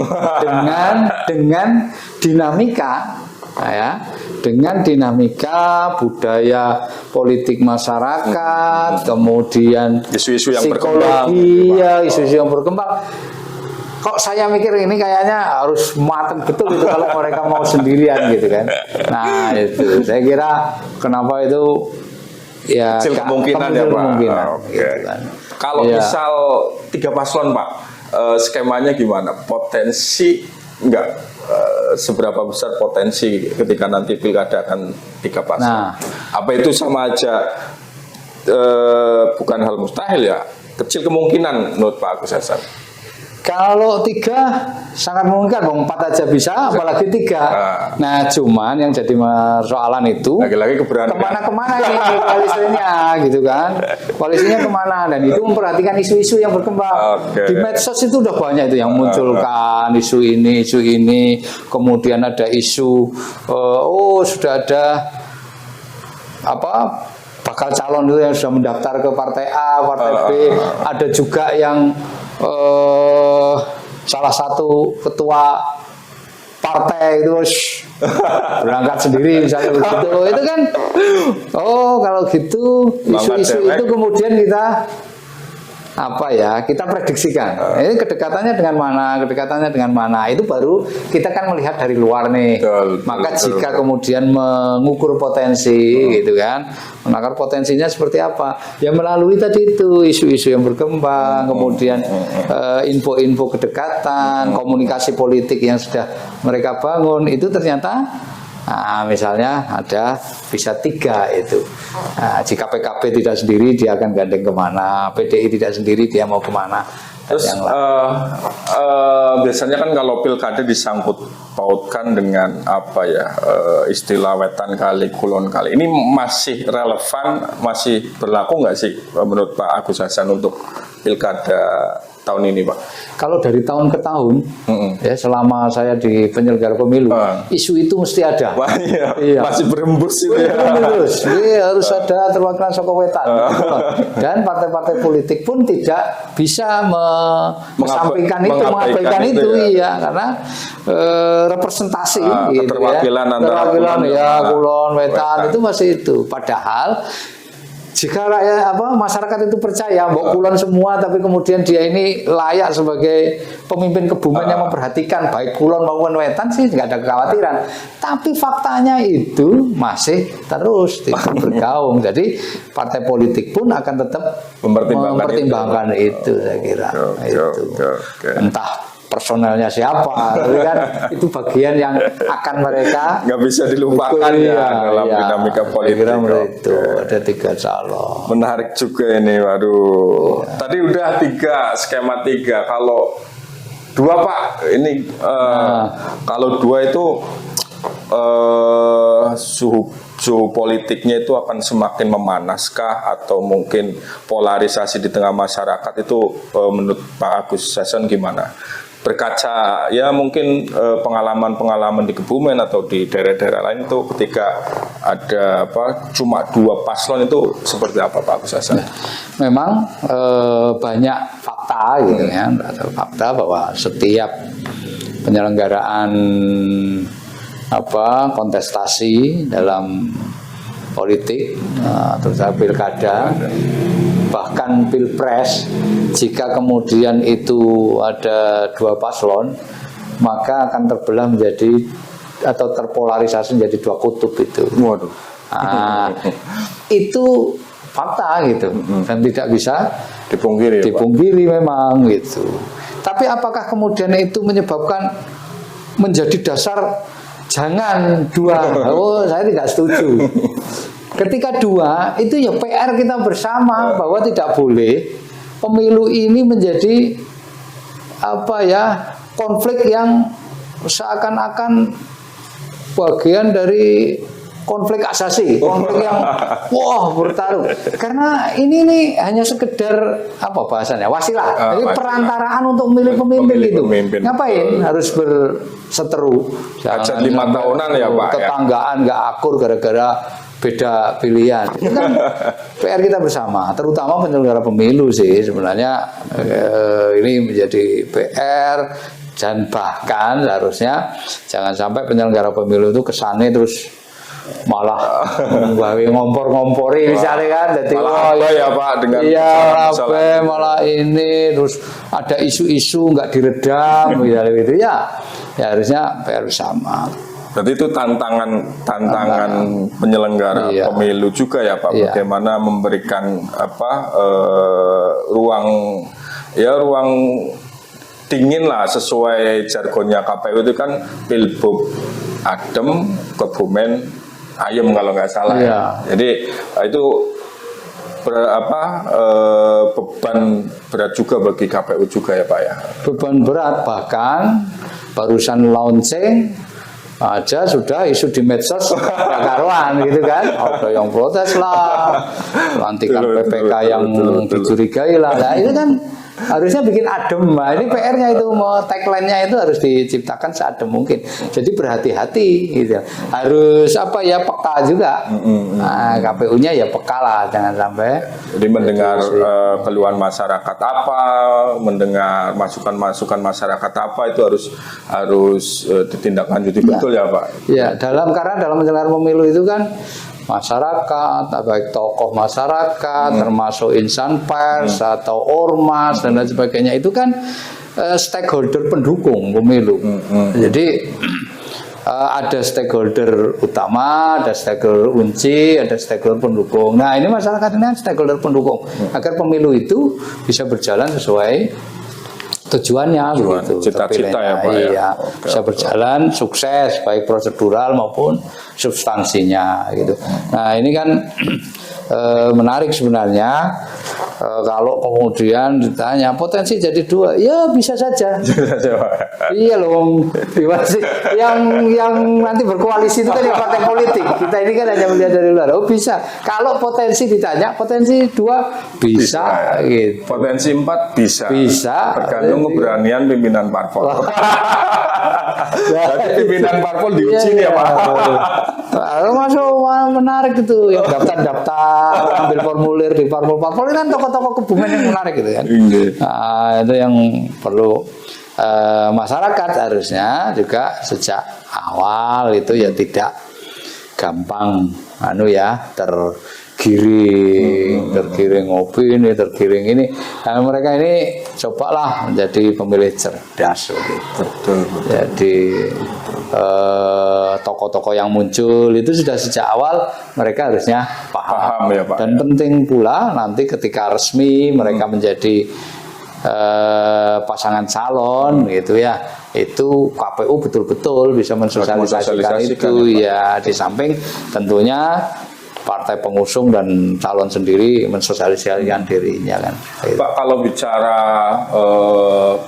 Speaker 2: dengan dinamika ya, dengan dinamika budaya politik masyarakat, kemudian
Speaker 1: isu-isu yang
Speaker 2: psikologi ya, isu-isu yang berkembang. Kok saya mikir ini kayaknya harus matang betul itu kalau mereka mau sendirian gitu kan. Nah, itu saya kira kenapa itu ya
Speaker 1: kecil kemungkinan ya Pak.
Speaker 2: Gitu kan.
Speaker 1: Kalau misal 3 paslon Pak, skemanya gimana? Potensi enggak, seberapa besar potensi ketika nanti pilkada akan 3 paslon?
Speaker 2: Nah,
Speaker 1: apa itu sama aja bukan hal mustahil ya? Kecil kemungkinan menurut Pak Agus Hasan.
Speaker 2: kalau 3 sangat memungkinkan, 4 aja bisa, apalagi 3. Nah, cuman yang jadi persoalan itu
Speaker 1: lagi-lagi keberanian.
Speaker 2: Kemana-kemana ini koalisinya, gitu kan? Koalisinya kemana? Dan itu memperhatikan isu-isu yang berkembang. Di medsos itu udah banyak itu yang munculkan isu ini, kemudian ada isu, sudah ada apa? Bakal calon itu yang sudah mendaftar ke partai A, partai B, ada juga yang salah satu ketua partai itu berangkat sendiri misalnya begitu. Itu kan kalau gitu isu-isu itu kemudian kita kita prediksikan. Ini kedekatannya dengan mana, itu baru kita kan melihat dari luar nih. Maka jika kemudian mengukur potensi gitu kan, menakar potensinya seperti apa, ya melalui tadi itu isu-isu yang berkembang, kemudian info-info kedekatan, komunikasi politik yang sudah mereka bangun, itu ternyata Nah, misalnya ada bisa 3 itu. Nah, jika PKB tidak sendiri dia akan gandeng kemana, PDI tidak sendiri dia mau kemana.
Speaker 1: Terus biasanya kan kalau pilkada disangkut pautkan dengan apa ya, istilah wetan kali, kulon kali. Ini masih relevan, masih berlaku nggak sih menurut Pak Agus Hasan untuk pilkada tahun ini, Pak?
Speaker 2: Kalau dari tahun ke tahun, ya selama saya di penyelenggara pemilu, isu itu mesti ada.
Speaker 1: Wah,
Speaker 2: Iya.
Speaker 1: Masih berembus itu ya.
Speaker 2: Terus, harus ada terwakilan Soko Wetan. Dan partai-partai politik pun tidak bisa mengesampingkan itu, mengabaikan itu, iya, karena representasi, gitu,
Speaker 1: keterwakilan
Speaker 2: ya.
Speaker 1: antara
Speaker 2: Keterwakilan
Speaker 1: kulon,
Speaker 2: ya, Kulon, Wetan itu masih itu. Padahal jika rakyat masyarakat itu percaya bahwa Kulon semua, tapi kemudian dia ini layak sebagai pemimpin Kebumen yang memperhatikan baik Kulon maupun Wetan, sih nggak ada kekhawatiran. Tapi faktanya itu masih terus tidak bergaung. Jadi partai politik pun akan tetap mempertimbangkan itu, saya kira. Entah personelnya siapa, tapi kan itu bagian yang akan mereka
Speaker 1: nggak bisa dilupakan dalam dinamika politik.
Speaker 2: Itu ada 3 calon.
Speaker 1: Menarik juga ini, waduh. Tadi udah 3 skema 3. Kalau 2 Pak, ini kalau 2 itu suhu politiknya itu akan semakin memanaskah atau mungkin polarisasi di tengah masyarakat itu menurut Pak Agus Hasan gimana? Berkaca ya mungkin pengalaman-pengalaman di Kebumen atau di daerah-daerah lain itu ketika ada cuma 2 paslon itu seperti apa, Pak Agus Hasan?
Speaker 2: Memang banyak fakta gitu ya, fakta bahwa setiap penyelenggaraan kontestasi dalam politik, terutama pilkada, bahkan pilpres, jika kemudian itu ada 2 paslon, maka akan terbelah menjadi atau terpolarisasi menjadi 2 kutub itu.
Speaker 1: Waduh.
Speaker 2: Itu fakta gitu, dan tidak bisa dipungkiri memang gitu. Tapi apakah kemudian itu menyebabkan menjadi dasar jangan 2? Oh, saya tidak setuju. Ketika 2 itu ya PR kita bersama bahwa tidak boleh pemilu ini menjadi konflik yang seakan-akan bagian dari konflik asasi, konflik yang bertarung. Karena ini nih hanya sekedar bahasanya wasilah, jadi perantaraan untuk memilih pemimpin gitu. Ngapain harus berseteru?
Speaker 1: Hajat 5 tahunan ya Pak.
Speaker 2: Tetanggaan nggak akur gara-gara beda pilihan. Itu kan PR kita bersama, terutama penyelenggara pemilu sih sebenarnya ini menjadi PR. Dan bahkan seharusnya jangan sampai penyelenggara pemilu itu kesannya terus malah ngompor-ngompori misalnya kan, jadi
Speaker 1: ya Pak dengan
Speaker 2: malah ini terus ada isu-isu nggak diredam gitu ya harusnya PR bersama.
Speaker 1: Berarti itu tantangan penyelenggara pemilu juga ya Pak, bagaimana memberikan ruang dingin lah sesuai jargonnya KPU itu kan pilbub adem, Kebumen ayem kalau nggak salah ya. Jadi itu beban berat juga bagi KPU juga ya Pak ya.
Speaker 2: Beban berat, bahkan barusan launching aja sudah isu di medsos karuan gitu kan, ada yang protes lah, pelantikan PPK yang dicurigai lah, itu kan harusnya bikin adem. Nah, ini PR-nya itu, tagline-nya itu harus diciptakan seadem mungkin. Jadi berhati-hati gitu. Harus peka juga. Nah, KPU-nya ya peka lah, jangan sampai.
Speaker 1: Jadi mendengar keluhan masyarakat mendengar masukan-masukan masyarakat itu harus ditindaklanjuti betul ya Pak.
Speaker 2: Ya, karena dalam menyelenggarakan pemilu itu kan masyarakat, baik tokoh masyarakat, termasuk insan pers atau ormas dan lain sebagainya, itu kan stakeholder pendukung pemilu. Jadi ada stakeholder utama, ada stakeholder kunci, ada stakeholder pendukung. Nah, ini masyarakat ini stakeholder pendukung agar pemilu itu bisa berjalan sesuai tujuannya begitu.
Speaker 1: Cita-cita ya Pak.
Speaker 2: Iya,
Speaker 1: Oke,
Speaker 2: bisa berjalan sukses baik prosedural maupun substansinya gitu. Nah ini kan menarik sebenarnya. Kalau kemudian ditanya potensi jadi 2, ya bisa saja. Iya loh, yang nanti berkoalisi itu kan yang partai politik. Kita ini kan hanya melihat dari luar. Oh bisa. Kalau potensi ditanya, potensi 2 bisa. Gitu.
Speaker 1: Potensi 4 bisa.
Speaker 2: Bisa.
Speaker 1: Tergantung keberanian pimpinan parpol. Jadi pimpinan parpol diuji nih ya Pak.
Speaker 2: Masuk menarik itu yang daftar, ambil formulir di parpol-parpol ini kan tokoh-tokoh Kebumen yang menarik gitu kan. Nah, itu yang perlu masyarakat harusnya juga sejak awal itu ya tidak gampang tergiring opini, tergiring ini. Nah, mereka ini cobalah menjadi pemilih cerdas gitu. Jadi tokoh-tokoh yang muncul itu sudah sejak awal mereka harusnya paham
Speaker 1: ya Pak.
Speaker 2: Dan penting pula nanti ketika resmi mereka menjadi pasangan calon gitu ya, itu KPU betul-betul bisa mensosialisasikan itu ya, di samping tentunya partai pengusung dan calon sendiri mensosialisasikan dirinya kan.
Speaker 1: Pak, kalau bicara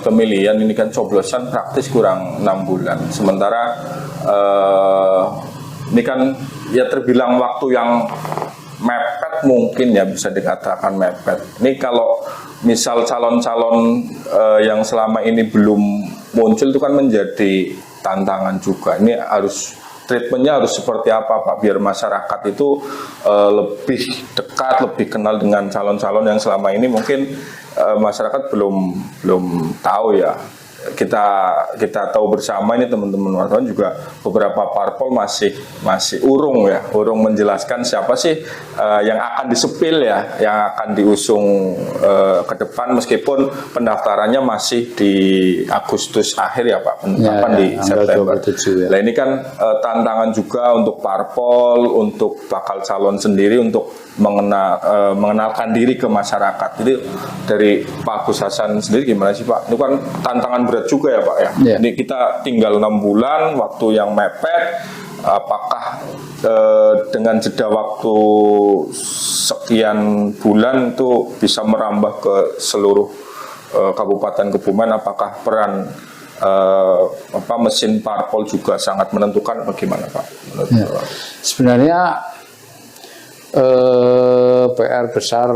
Speaker 1: pemilihan ini kan coblosan praktis kurang 6 bulan. Sementara ini kan ya terbilang waktu yang mepet, mungkin ya bisa dikatakan mepet. Ini kalau misal calon-calon yang selama ini belum muncul itu kan menjadi tantangan juga. Ini treatmentnya harus seperti apa Pak, biar masyarakat itu lebih dekat, lebih kenal dengan calon-calon yang selama ini mungkin masyarakat belum tahu ya. Kita tahu bersama ini teman-teman wartawan juga beberapa parpol masih urung menjelaskan siapa sih yang akan disepil ya, yang akan diusung ke depan, meskipun pendaftarannya masih di Agustus akhir ya Pak, penetapan di September.
Speaker 2: 27, ya.
Speaker 1: Nah ini kan tantangan juga untuk parpol, untuk bakal calon sendiri untuk mengenalkan diri ke masyarakat. Jadi dari Pak Agus Hasan sendiri gimana sih Pak? Itu kan tantangan berat juga ya Pak ya.
Speaker 2: Yeah.
Speaker 1: Ini kita tinggal 6 bulan, waktu yang mepet. Apakah dengan jeda waktu sekian bulan itu bisa merambah ke seluruh Kabupaten Kebumen? Apakah peran mesin parpol juga sangat menentukan? Bagaimana Pak?
Speaker 2: Ya. Sebenarnya PR besar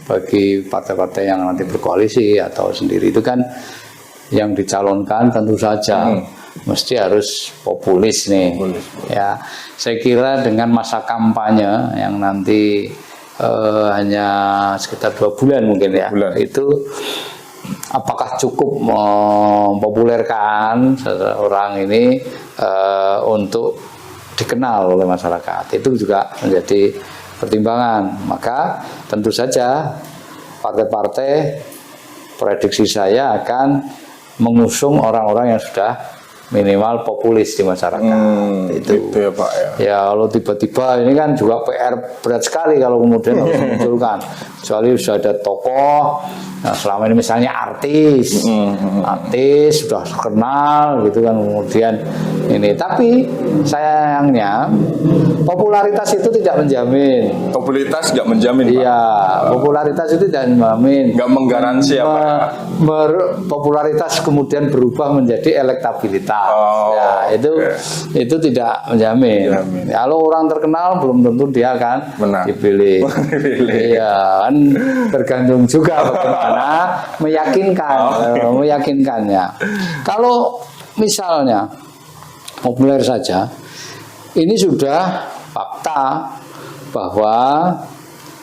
Speaker 2: bagi partai-partai yang nanti berkoalisi atau sendiri itu kan yang dicalonkan tentu saja mesti harus populis nih. Ya, saya kira dengan masa kampanye yang nanti hanya sekitar 2 bulan mungkin ya, itu apakah cukup mempopulerkan seseorang ini untuk dikenal oleh masyarakat, itu juga menjadi pertimbangan. Maka tentu saja partai-partai prediksi saya akan mengusung orang-orang yang sudah minimal populis di masyarakat. Itu
Speaker 1: ya Pak ya.
Speaker 2: Ya kalau tiba-tiba ini kan juga PR berat sekali kalau kemudian harus memunculkan. Kecuali sudah ada tokoh, nah selama ini misalnya artis sudah terkenal gitu kan, kemudian ini. Tapi sayangnya popularitas itu tidak menjamin.
Speaker 1: Popularitas nggak menjamin Pak?
Speaker 2: Iya, popularitas itu tidak menjamin.
Speaker 1: Nggak menggaransi ya Pak?
Speaker 2: Popularitas kemudian berubah menjadi elektabilitas. Ya, itu tidak menjamin. Kalau orang terkenal belum tentu dia akan dipilih. Iya, kan tergantung juga bagaimana meyakinkannya. Kalau misalnya populer saja, ini sudah fakta bahwa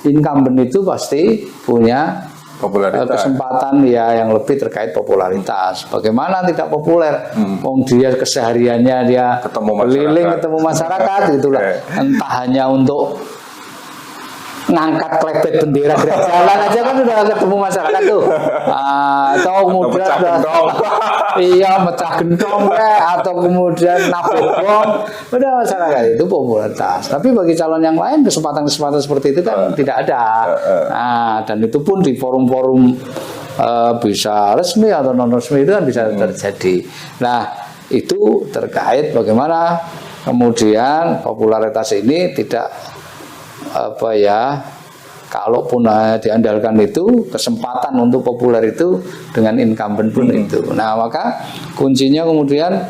Speaker 2: incumbent itu pasti punya kesempatan ya yang lebih terkait popularitas. Bagaimana tidak populer? Wong dia kesehariannya dia keliling ketemu masyarakat itulah. Entah hanya untuk ngangkat klepet bendera gerak jalan aja kan udah ketemu masyarakat tuh. Atau kemudian mecah gentong atau kemudian nabrak bom, udah masyarakat itu popularitas. Tapi bagi calon yang lain kesempatan seperti itu kan tidak ada. Nah, dan itu pun di forum-forum bisa resmi atau non resmi itu kan bisa terjadi. Nah, itu terkait bagaimana kemudian popularitas ini tidak kalaupun diandalkan itu kesempatan untuk populer itu dengan incumbent pun itu. Nah, maka kuncinya kemudian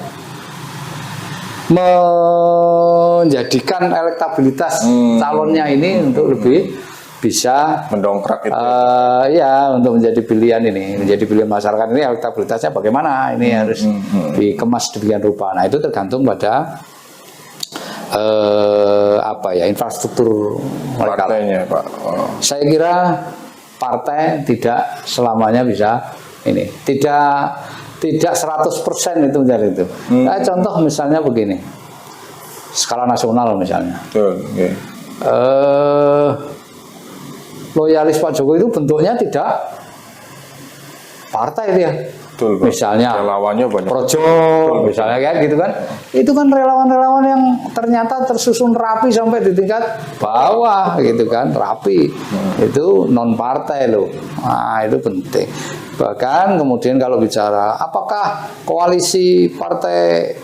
Speaker 2: menjadikan elektabilitas calonnya ini untuk lebih bisa
Speaker 1: mendongkrak itu.
Speaker 2: Untuk menjadi pilihan ini, menjadi pilihan masyarakat ini elektabilitasnya bagaimana? Ini harus dikemas demikian rupa. Nah, itu tergantung pada infrastruktur mereka.
Speaker 1: Partainya, Pak.
Speaker 2: Saya kira partai tidak selamanya bisa ini, tidak 100% itu menjadi itu. Contoh misalnya begini, skala nasional misalnya.
Speaker 1: Betul. Okay.
Speaker 2: Loyalis Pak Jokowi itu bentuknya tidak partai dia.
Speaker 1: Betul,
Speaker 2: misalnya
Speaker 1: relawannya banyak.
Speaker 2: Projo, misalnya kayak gitu kan. Itu kan relawan-relawan yang ternyata tersusun rapi sampai di tingkat bawah gitu kan, rapi. Itu non partai loh. Nah, itu penting. Bahkan kemudian kalau bicara apakah koalisi partai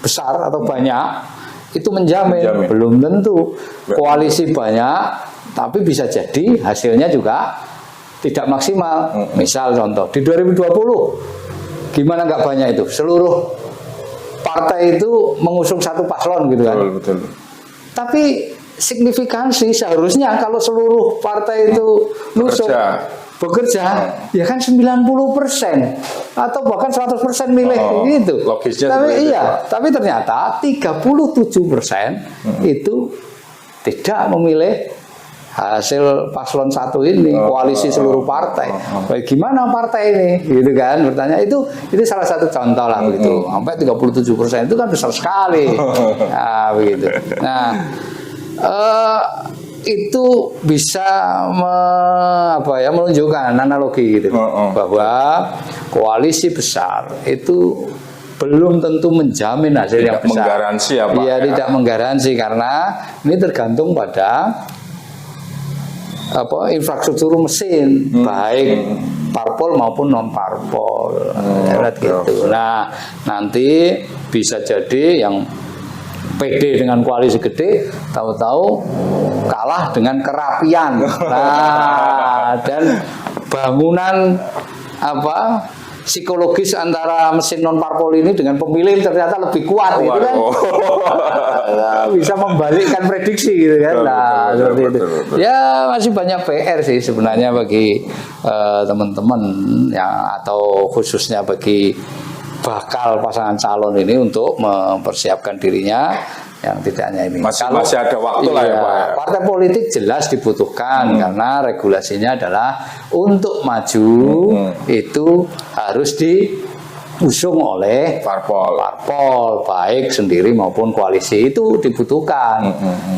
Speaker 2: besar atau banyak itu menjamin? Belum tentu. Koalisi banyak tapi bisa jadi hasilnya juga tidak maksimal. Misal contoh di 2020 gimana nggak banyak itu? Seluruh partai itu mengusung satu paslon gitu kan.
Speaker 1: Betul.
Speaker 2: Tapi signifikansi seharusnya kalau seluruh partai itu bekerja ya kan 90% atau bahkan 100% milih gitu.
Speaker 1: Logisnya
Speaker 2: tapi ternyata 37% itu tidak memilih hasil paslon satu ini, koalisi seluruh partai. Bagaimana partai ini? Gitu kan bertanya. Itu salah satu contoh lah begitu. Sampai 37% itu kan besar sekali. Nah, begitu. Nah, itu bisa menunjukkan analogi gitu bahwa koalisi besar itu belum tentu menjamin hasil yang besar.
Speaker 1: Menggaransi apa?
Speaker 2: Iya, tidak menggaransi karena ini tergantung pada infrastruktur mesin, baik parpol maupun non parpol. Gitu. Nah, nanti bisa jadi yang PD dengan koalisi gede tahu-tahu kalah dengan kerapian. Nah, dan bangunan psikologis antara mesin non parpol ini dengan pemilih ternyata lebih kuat gitu kan. Bisa membalikkan prediksi gitu kan. Nah, seperti itu. Ya masih banyak PR sih sebenarnya bagi teman-teman yang atau khususnya bagi bakal pasangan calon ini untuk mempersiapkan dirinya yang tidak hanya ini.
Speaker 1: Masih ada waktu lah ya Pak.
Speaker 2: Partai politik jelas dibutuhkan karena regulasinya adalah untuk maju itu harus diusung oleh parpol baik sendiri maupun koalisi, itu dibutuhkan.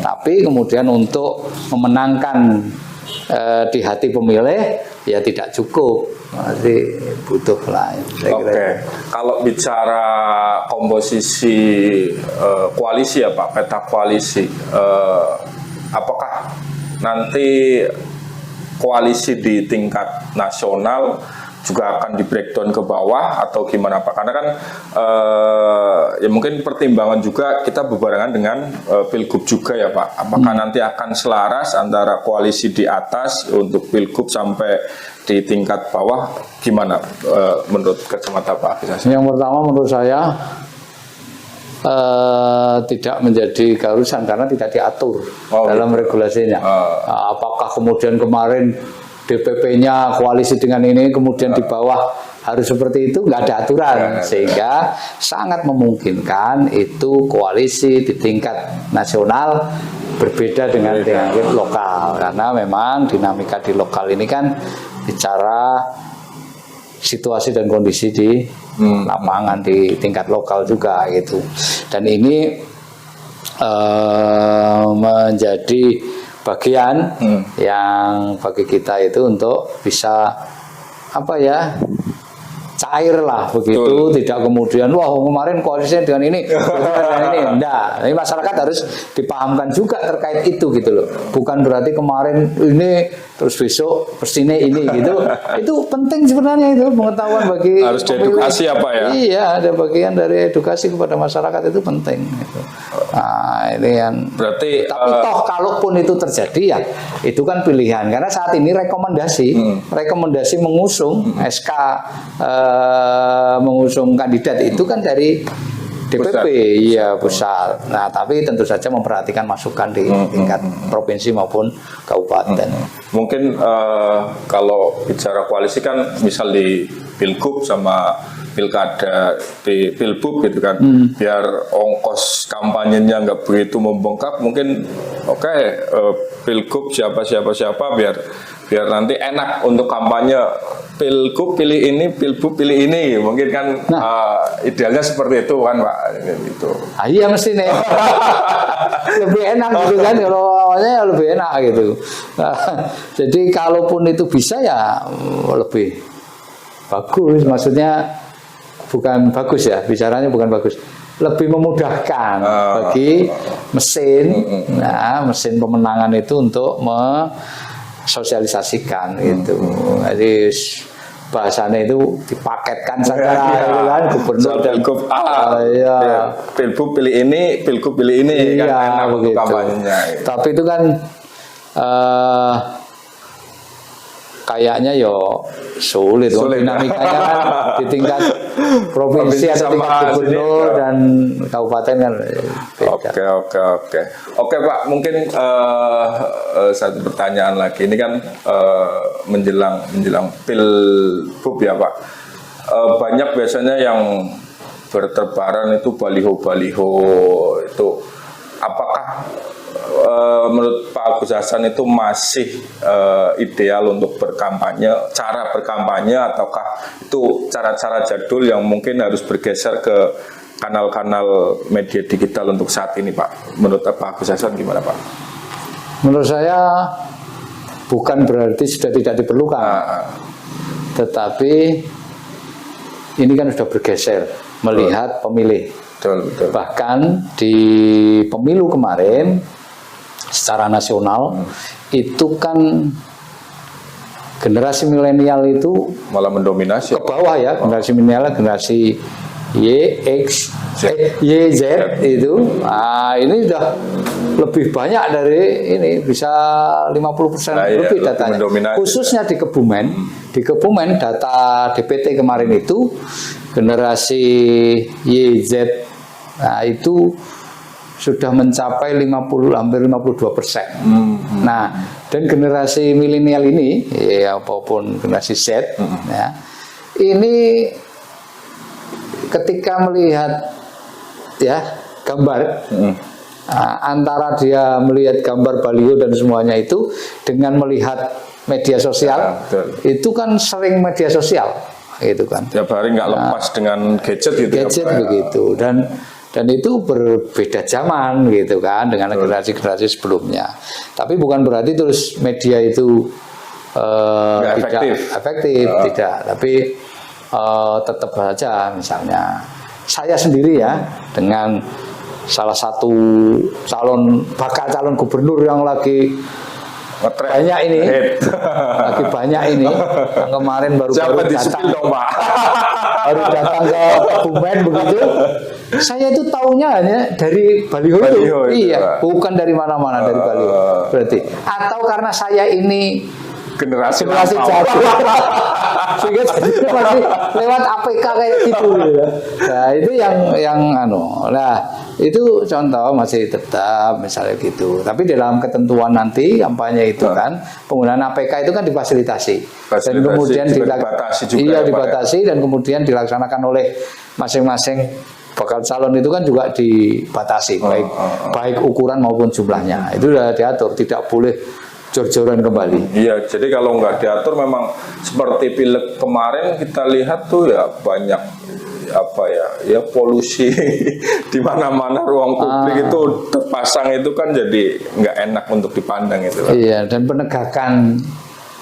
Speaker 2: Tapi kemudian untuk memenangkan di hati pemilih ya tidak cukup, masih butuh lah.
Speaker 1: Oke. Kalau bicara komposisi koalisi ya Pak, peta koalisi, apakah nanti koalisi di tingkat nasional juga akan di breakdown ke bawah atau gimana Pak? Karena kan ya mungkin pertimbangan juga kita berbarengan dengan pilgub juga ya Pak. Apakah nanti akan selaras antara koalisi di atas untuk pilgub sampai di tingkat bawah, gimana menurut kacamata Pak?
Speaker 2: Yang pertama menurut saya tidak menjadi keharusan karena tidak diatur dalam regulasinya. Apakah kemudian kemarin DPP-nya koalisi dengan ini, kemudian di bawah harus seperti itu, nggak ada aturan, sehingga sangat memungkinkan itu koalisi di tingkat nasional berbeda dengan tingkat lokal, karena memang dinamika di lokal ini kan bicara situasi dan kondisi di lapangan di tingkat lokal juga gitu, dan ini menjadi bagian yang bagi kita itu untuk bisa cair lah begitu, tidak kemudian wah kemarin koalisinya dengan ini, dengan ini, enggak. Jadi masyarakat harus dipahamkan juga terkait itu gitu loh. Bukan berarti kemarin ini terus besok persine ini gitu. Itu penting sebenarnya itu pengetahuan bagi
Speaker 1: harus diedukasi apa ya?
Speaker 2: Iya, ada bagian dari edukasi kepada masyarakat itu penting. Gitu. Nah, ini yang
Speaker 1: berarti
Speaker 2: tapi toh kalaupun itu terjadi ya itu kan pilihan karena saat ini rekomendasi mengusung SK mengusung kandidat itu kan dari DPP iya pusat. Nah tapi tentu saja memperhatikan masukan di tingkat provinsi maupun kabupaten.
Speaker 1: Mungkin kalau bicara koalisi kan misal di Pilgub sama pilkada di Pilbub gitu kan, biar ongkos kampanyenya nggak begitu membengkak, mungkin Pilgub siapa biar nanti enak untuk kampanye. Pilgub pilih ini, Pilbub pilih ini, mungkin kan idealnya seperti itu kan Pak, gitu.
Speaker 2: Iya mesti nih, lebih enak gitu kan, kalau awalnya lebih enak gitu. Jadi kalaupun itu bisa ya lebih bagus, maksudnya bukan bagus ya, bicaranya bukan bagus, lebih memudahkan bagi mesin, mesin pemenangan itu untuk sosialisasikan itu. Jadi bahasanya itu dipaketkan saja gitu kan, gubernur dan
Speaker 1: Pilbub pilih ini, Pilgub pilih ini kan enak untuk kampanyenya. Gitu.
Speaker 2: Tapi itu kan kayaknya sulit. Dinamikanya kan di tingkat provinsi atau tingkat gubernur dan kabupaten kan beda.
Speaker 1: Oke Pak, mungkin satu pertanyaan lagi. Ini kan menjelang Pilbub ya Pak. Banyak biasanya yang berterbaran itu baliho-baliho itu. Apakah menurut Pak Agus Hasan itu masih ideal untuk berkampanye, cara berkampanye, ataukah itu cara-cara jadul yang mungkin harus bergeser ke kanal-kanal media digital untuk saat ini Pak? Menurut Pak Agus Hasan gimana Pak?
Speaker 2: Menurut saya bukan berarti sudah tidak diperlukan, tetapi ini kan sudah bergeser melihat pemilih.
Speaker 1: Betul.
Speaker 2: Bahkan di pemilu kemarin secara nasional itu kan generasi milenial itu
Speaker 1: malah mendominasi
Speaker 2: ke bawah ya, generasi milenial, generasi Y, Z itu. Nah, ini sudah lebih banyak dari ini, bisa 50% lebih datanya. Khususnya di Kebumen. Di Kebumen data DPT kemarin itu generasi Y, Z itu sudah mencapai hampir 52%. Nah, dan generasi milenial ini ya apapun generasi Z ini ketika melihat ya gambar antara dia melihat gambar baliho dan semuanya itu dengan melihat media sosial itu kan sering media sosial itu kan
Speaker 1: tiap hari nggak lepas dengan gadget gitu
Speaker 2: begitu dan itu berbeda zaman gitu kan dengan generasi-generasi sebelumnya. Tapi bukan berarti terus media itu tidak efektif tidak, tapi tetap saja misalnya saya sendiri ya dengan salah satu bakal calon gubernur yang lagi banyak ini yang kemarin baru datang baru datang ke Kebumen begitu. Saya itu taunya hanya dari baliho itu. Iya, bukan dari mana-mana, dari baliho. Berarti atau karena saya ini generasi jadul sehingga masih lewat APK kayak gitu ya. Nah itu yang nah itu contoh masih tetap misalnya gitu, tapi dalam ketentuan nanti kampanye itu kan penggunaan APK itu kan difasilitasi dan kemudian dibatasi dan kemudian dilaksanakan oleh masing-masing bakal calon itu kan juga dibatasi baik ukuran maupun jumlahnya itu sudah diatur, tidak boleh jor-joran kembali.
Speaker 1: Iya, jadi kalau nggak diatur memang seperti pileg kemarin kita lihat tuh ya banyak polusi di mana-mana, ruang publik itu terpasang itu kan jadi nggak enak untuk dipandang itu.
Speaker 2: Iya, dan penegakan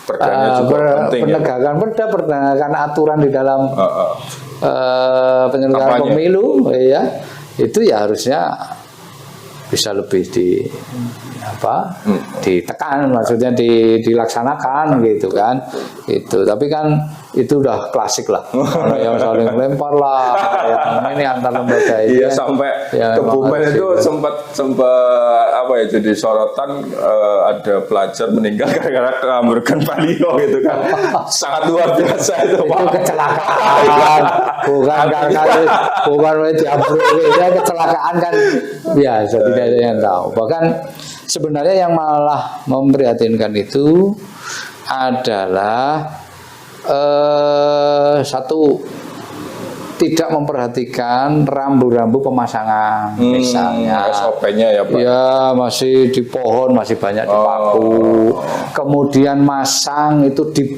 Speaker 1: Perdanya juga penting
Speaker 2: penegakan perda, penegakan aturan di dalam penyelenggaraan
Speaker 1: Kampanye.
Speaker 2: pemilu, ya itu ya harusnya bisa lebih ditekan, maksudnya dilaksanakan gitu kan. Itu tapi kan itu udah klasik lah. Kalau yang saling lempar lah, yang ini antar lembaga itu.
Speaker 1: Iya,
Speaker 2: kan,
Speaker 1: sampai
Speaker 2: ya,
Speaker 1: Kebumen
Speaker 2: memang
Speaker 1: itu
Speaker 2: harus
Speaker 1: sempat apa ya, jadi sorotan, ada pelajar meninggal gara-gara kehamburkan baliho gitu kan. Sangat luar biasa itu, Pak.
Speaker 2: itu kecelakaan, bukan diambil, ya kecelakaan kan biasa, tidak ada yang tahu. Bahkan sebenarnya yang malah memprihatinkan itu adalah satu, tidak memperhatikan rambu-rambu pemasangan, misalnya
Speaker 1: SOP-nya ya, Pak.
Speaker 2: ya masih di pohon, masih banyak dipaku. Kemudian masang itu di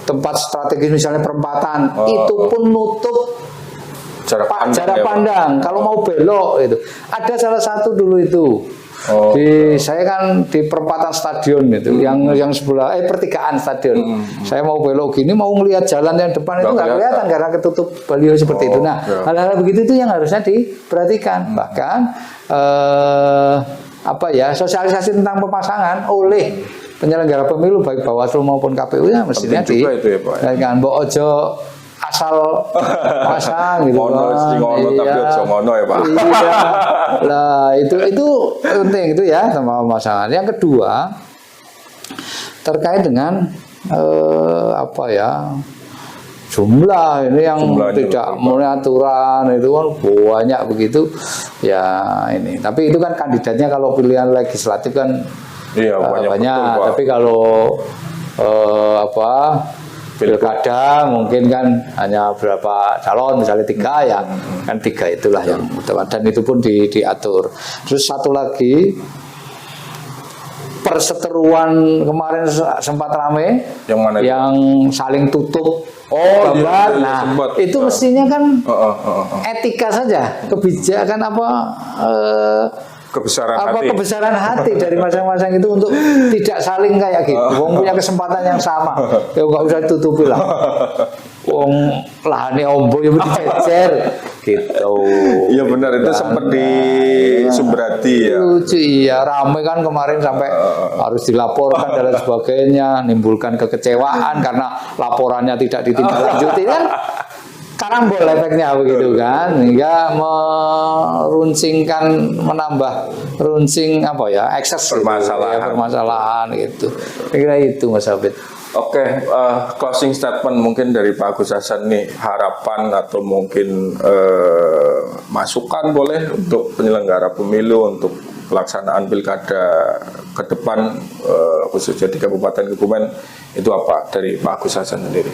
Speaker 2: tempat strategis, misalnya perempatan, itu pun nutup
Speaker 1: Jarak pandang,
Speaker 2: jarak
Speaker 1: ya, Pak.
Speaker 2: pandang. Kalau mau belok itu, ada salah satu dulu itu. Saya kan di perempatan stadion itu, yang sebelah pertigaan stadion. Saya mau belok gini, mau ngelihat jalan yang depan itu nggak kelihatan karena ketutup baliho seperti itu. Nah, hal-hal begitu itu yang harusnya diperhatikan. Bahkan sosialisasi tentang pemasangan oleh penyelenggara pemilu baik Bawaslu maupun KPU ya mestinya
Speaker 1: Penting juga itu ya, Pak.
Speaker 2: kan mbok ojo asal pasang gitu
Speaker 1: Mono sing ngono tapi aja ngono ya, Pak.
Speaker 2: Iya. Lah itu penting itu ya sama pemasangan. Yang kedua terkait dengan jumlah ini yang
Speaker 1: Jumlahnya
Speaker 2: tidak
Speaker 1: betul,
Speaker 2: memenuhi aturan itu kan banyak begitu ya ini. Tapi itu kan kandidatnya kalau pilihan legislatif kan
Speaker 1: Iya, banyak, betul, Pak.
Speaker 2: tapi kalau pilkada mungkin kan hanya berapa calon, misalnya 3 ya kan 3 itulah yang utama, dan itu pun diatur. Terus satu lagi, perseteruan kemarin sempat rame
Speaker 1: Yang mana itu?
Speaker 2: yang saling tutup
Speaker 1: iya,
Speaker 2: gambar. Nah
Speaker 1: sempat.
Speaker 2: itu mestinya kan
Speaker 1: Etika
Speaker 2: etika saja, kebijakan kebesaran hati dari masing-masing itu untuk tidak saling kayak gitu. Wong punya kesempatan yang sama, ya nggak usah ditutupi lah. Wong lahane ombo ya dicecer gitu.
Speaker 1: Iya benar, itu sempat di Sumberati ya.
Speaker 2: Lucu, iya ramai kan kemarin sampai harus dilaporkan dan lain sebagainya, menimbulkan kekecewaan karena laporannya tidak ditindaklanjuti kan. Karambol efeknya begitu kan, hingga menambah runcing ekses permasalahan gitu. Kira itu Mas Abid.
Speaker 1: Oke, closing statement mungkin dari Pak Agus Hasan nih, harapan atau mungkin masukan boleh untuk penyelenggara pemilu untuk pelaksanaan pilkada ke depan, khususnya di Kabupaten Kebumen, itu apa dari Pak Agus Hasan sendiri?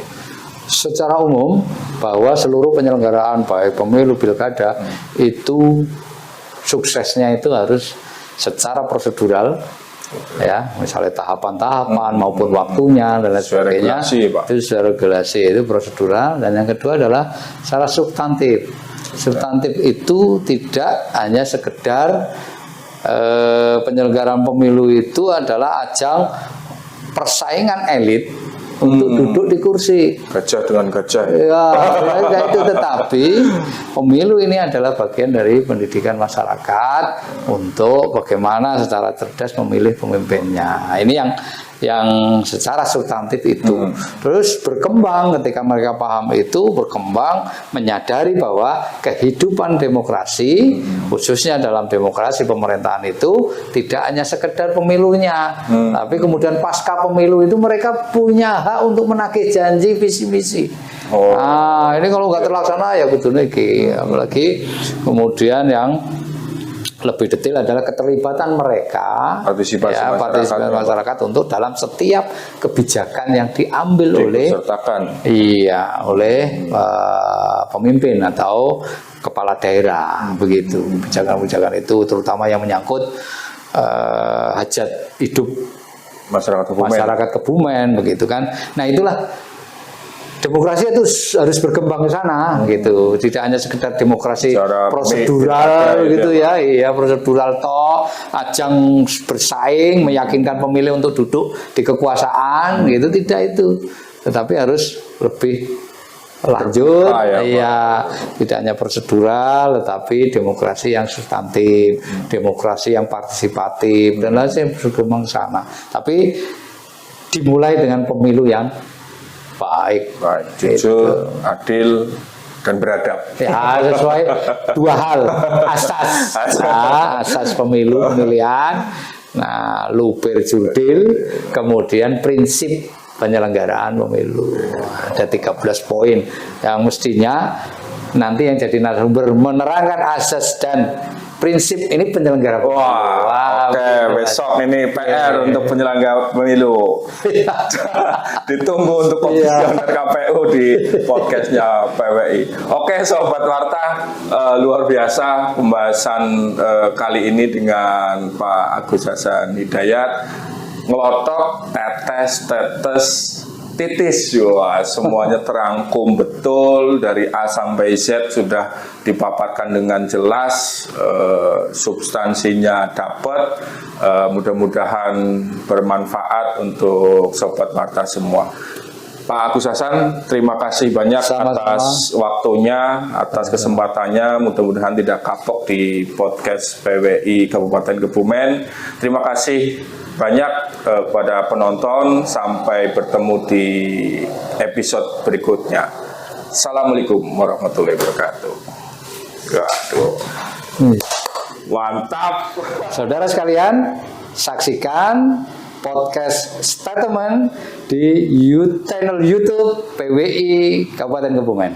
Speaker 2: Secara umum bahwa seluruh penyelenggaraan baik pemilu pilkada itu suksesnya itu harus secara prosedural ya, misalnya tahapan-tahapan maupun waktunya dan lain sebagainya, itu secara regulasi itu prosedural. Dan yang kedua adalah secara substantif. Substantif itu tidak hanya sekedar penyelenggaraan pemilu itu adalah ajang persaingan elit untuk duduk di kursi.
Speaker 1: Gajah dengan gajah.
Speaker 2: Ya, itu, tetapi pemilu ini adalah bagian dari pendidikan masyarakat untuk bagaimana secara cerdas memilih pemimpinnya. Nah, ini yang secara substantif itu. Terus berkembang ketika mereka paham itu, berkembang menyadari bahwa kehidupan demokrasi, khususnya dalam demokrasi pemerintahan itu tidak hanya sekedar pemilunya, tapi kemudian pasca pemilu itu mereka punya hak untuk menagih janji visi misi. Nah, ini kalau nggak terlaksana ya betul nih, apalagi kemudian yang lebih detail adalah keterlibatan mereka,
Speaker 1: partisipasi
Speaker 2: masyarakat untuk dalam setiap kebijakan yang diambil oleh pemimpin atau kepala daerah, begitu. Kebijakan-kebijakan itu terutama yang menyangkut hajat hidup masyarakat Kebumen, begitu kan. Nah itulah demokrasi itu harus berkembang ke sana gitu. Tidak hanya sekedar demokrasi
Speaker 1: Secara
Speaker 2: prosedural gitu ya. Iya, prosedural toh, ajang bersaing meyakinkan pemilih untuk duduk di kekuasaan gitu, tidak itu. Tetapi harus lebih lanjut, ya, tidak hanya prosedural, tetapi demokrasi yang substantif, demokrasi yang partisipatif, dan lain-lain berkembang sana. Tapi dimulai dengan pemilu yang baik,
Speaker 1: jujur, adil, dan beradab.
Speaker 2: Ya, sesuai dua hal, asas pemilu, pemilihan, nah, luber jurdil, kemudian prinsip penyelenggaraan pemilu. Ada 13 poin yang mestinya nanti yang jadi narasumber menerangkan asas dan prinsip ini penyelenggara pemilu.
Speaker 1: Oke, besok ini PR untuk penyelenggara pemilu. Ditunggu untuk komisioner KPU di podcastnya PWI. Oke, Sobat Warta, luar biasa pembahasan kali ini dengan Pak Agus Hasan Hidayat. Ngelotok, tetes, titis, semuanya terangkum betul dari A sampai Z sudah dipaparkan dengan jelas, substansinya dapat, mudah-mudahan bermanfaat untuk Sobat Warta semua. Pak Agus Hasan, terima kasih banyak atas waktunya, atas kesempatannya. Mudah-mudahan tidak kapok di podcast PWI Kabupaten Kebumen. Terima kasih banyak kepada penonton. Sampai bertemu di episode berikutnya. Assalamualaikum warahmatullahi wabarakatuh. Aduh. Mantap.
Speaker 2: Saudara sekalian, saksikan podcast Statement di channel YouTube PWI Kabupaten Kebumen.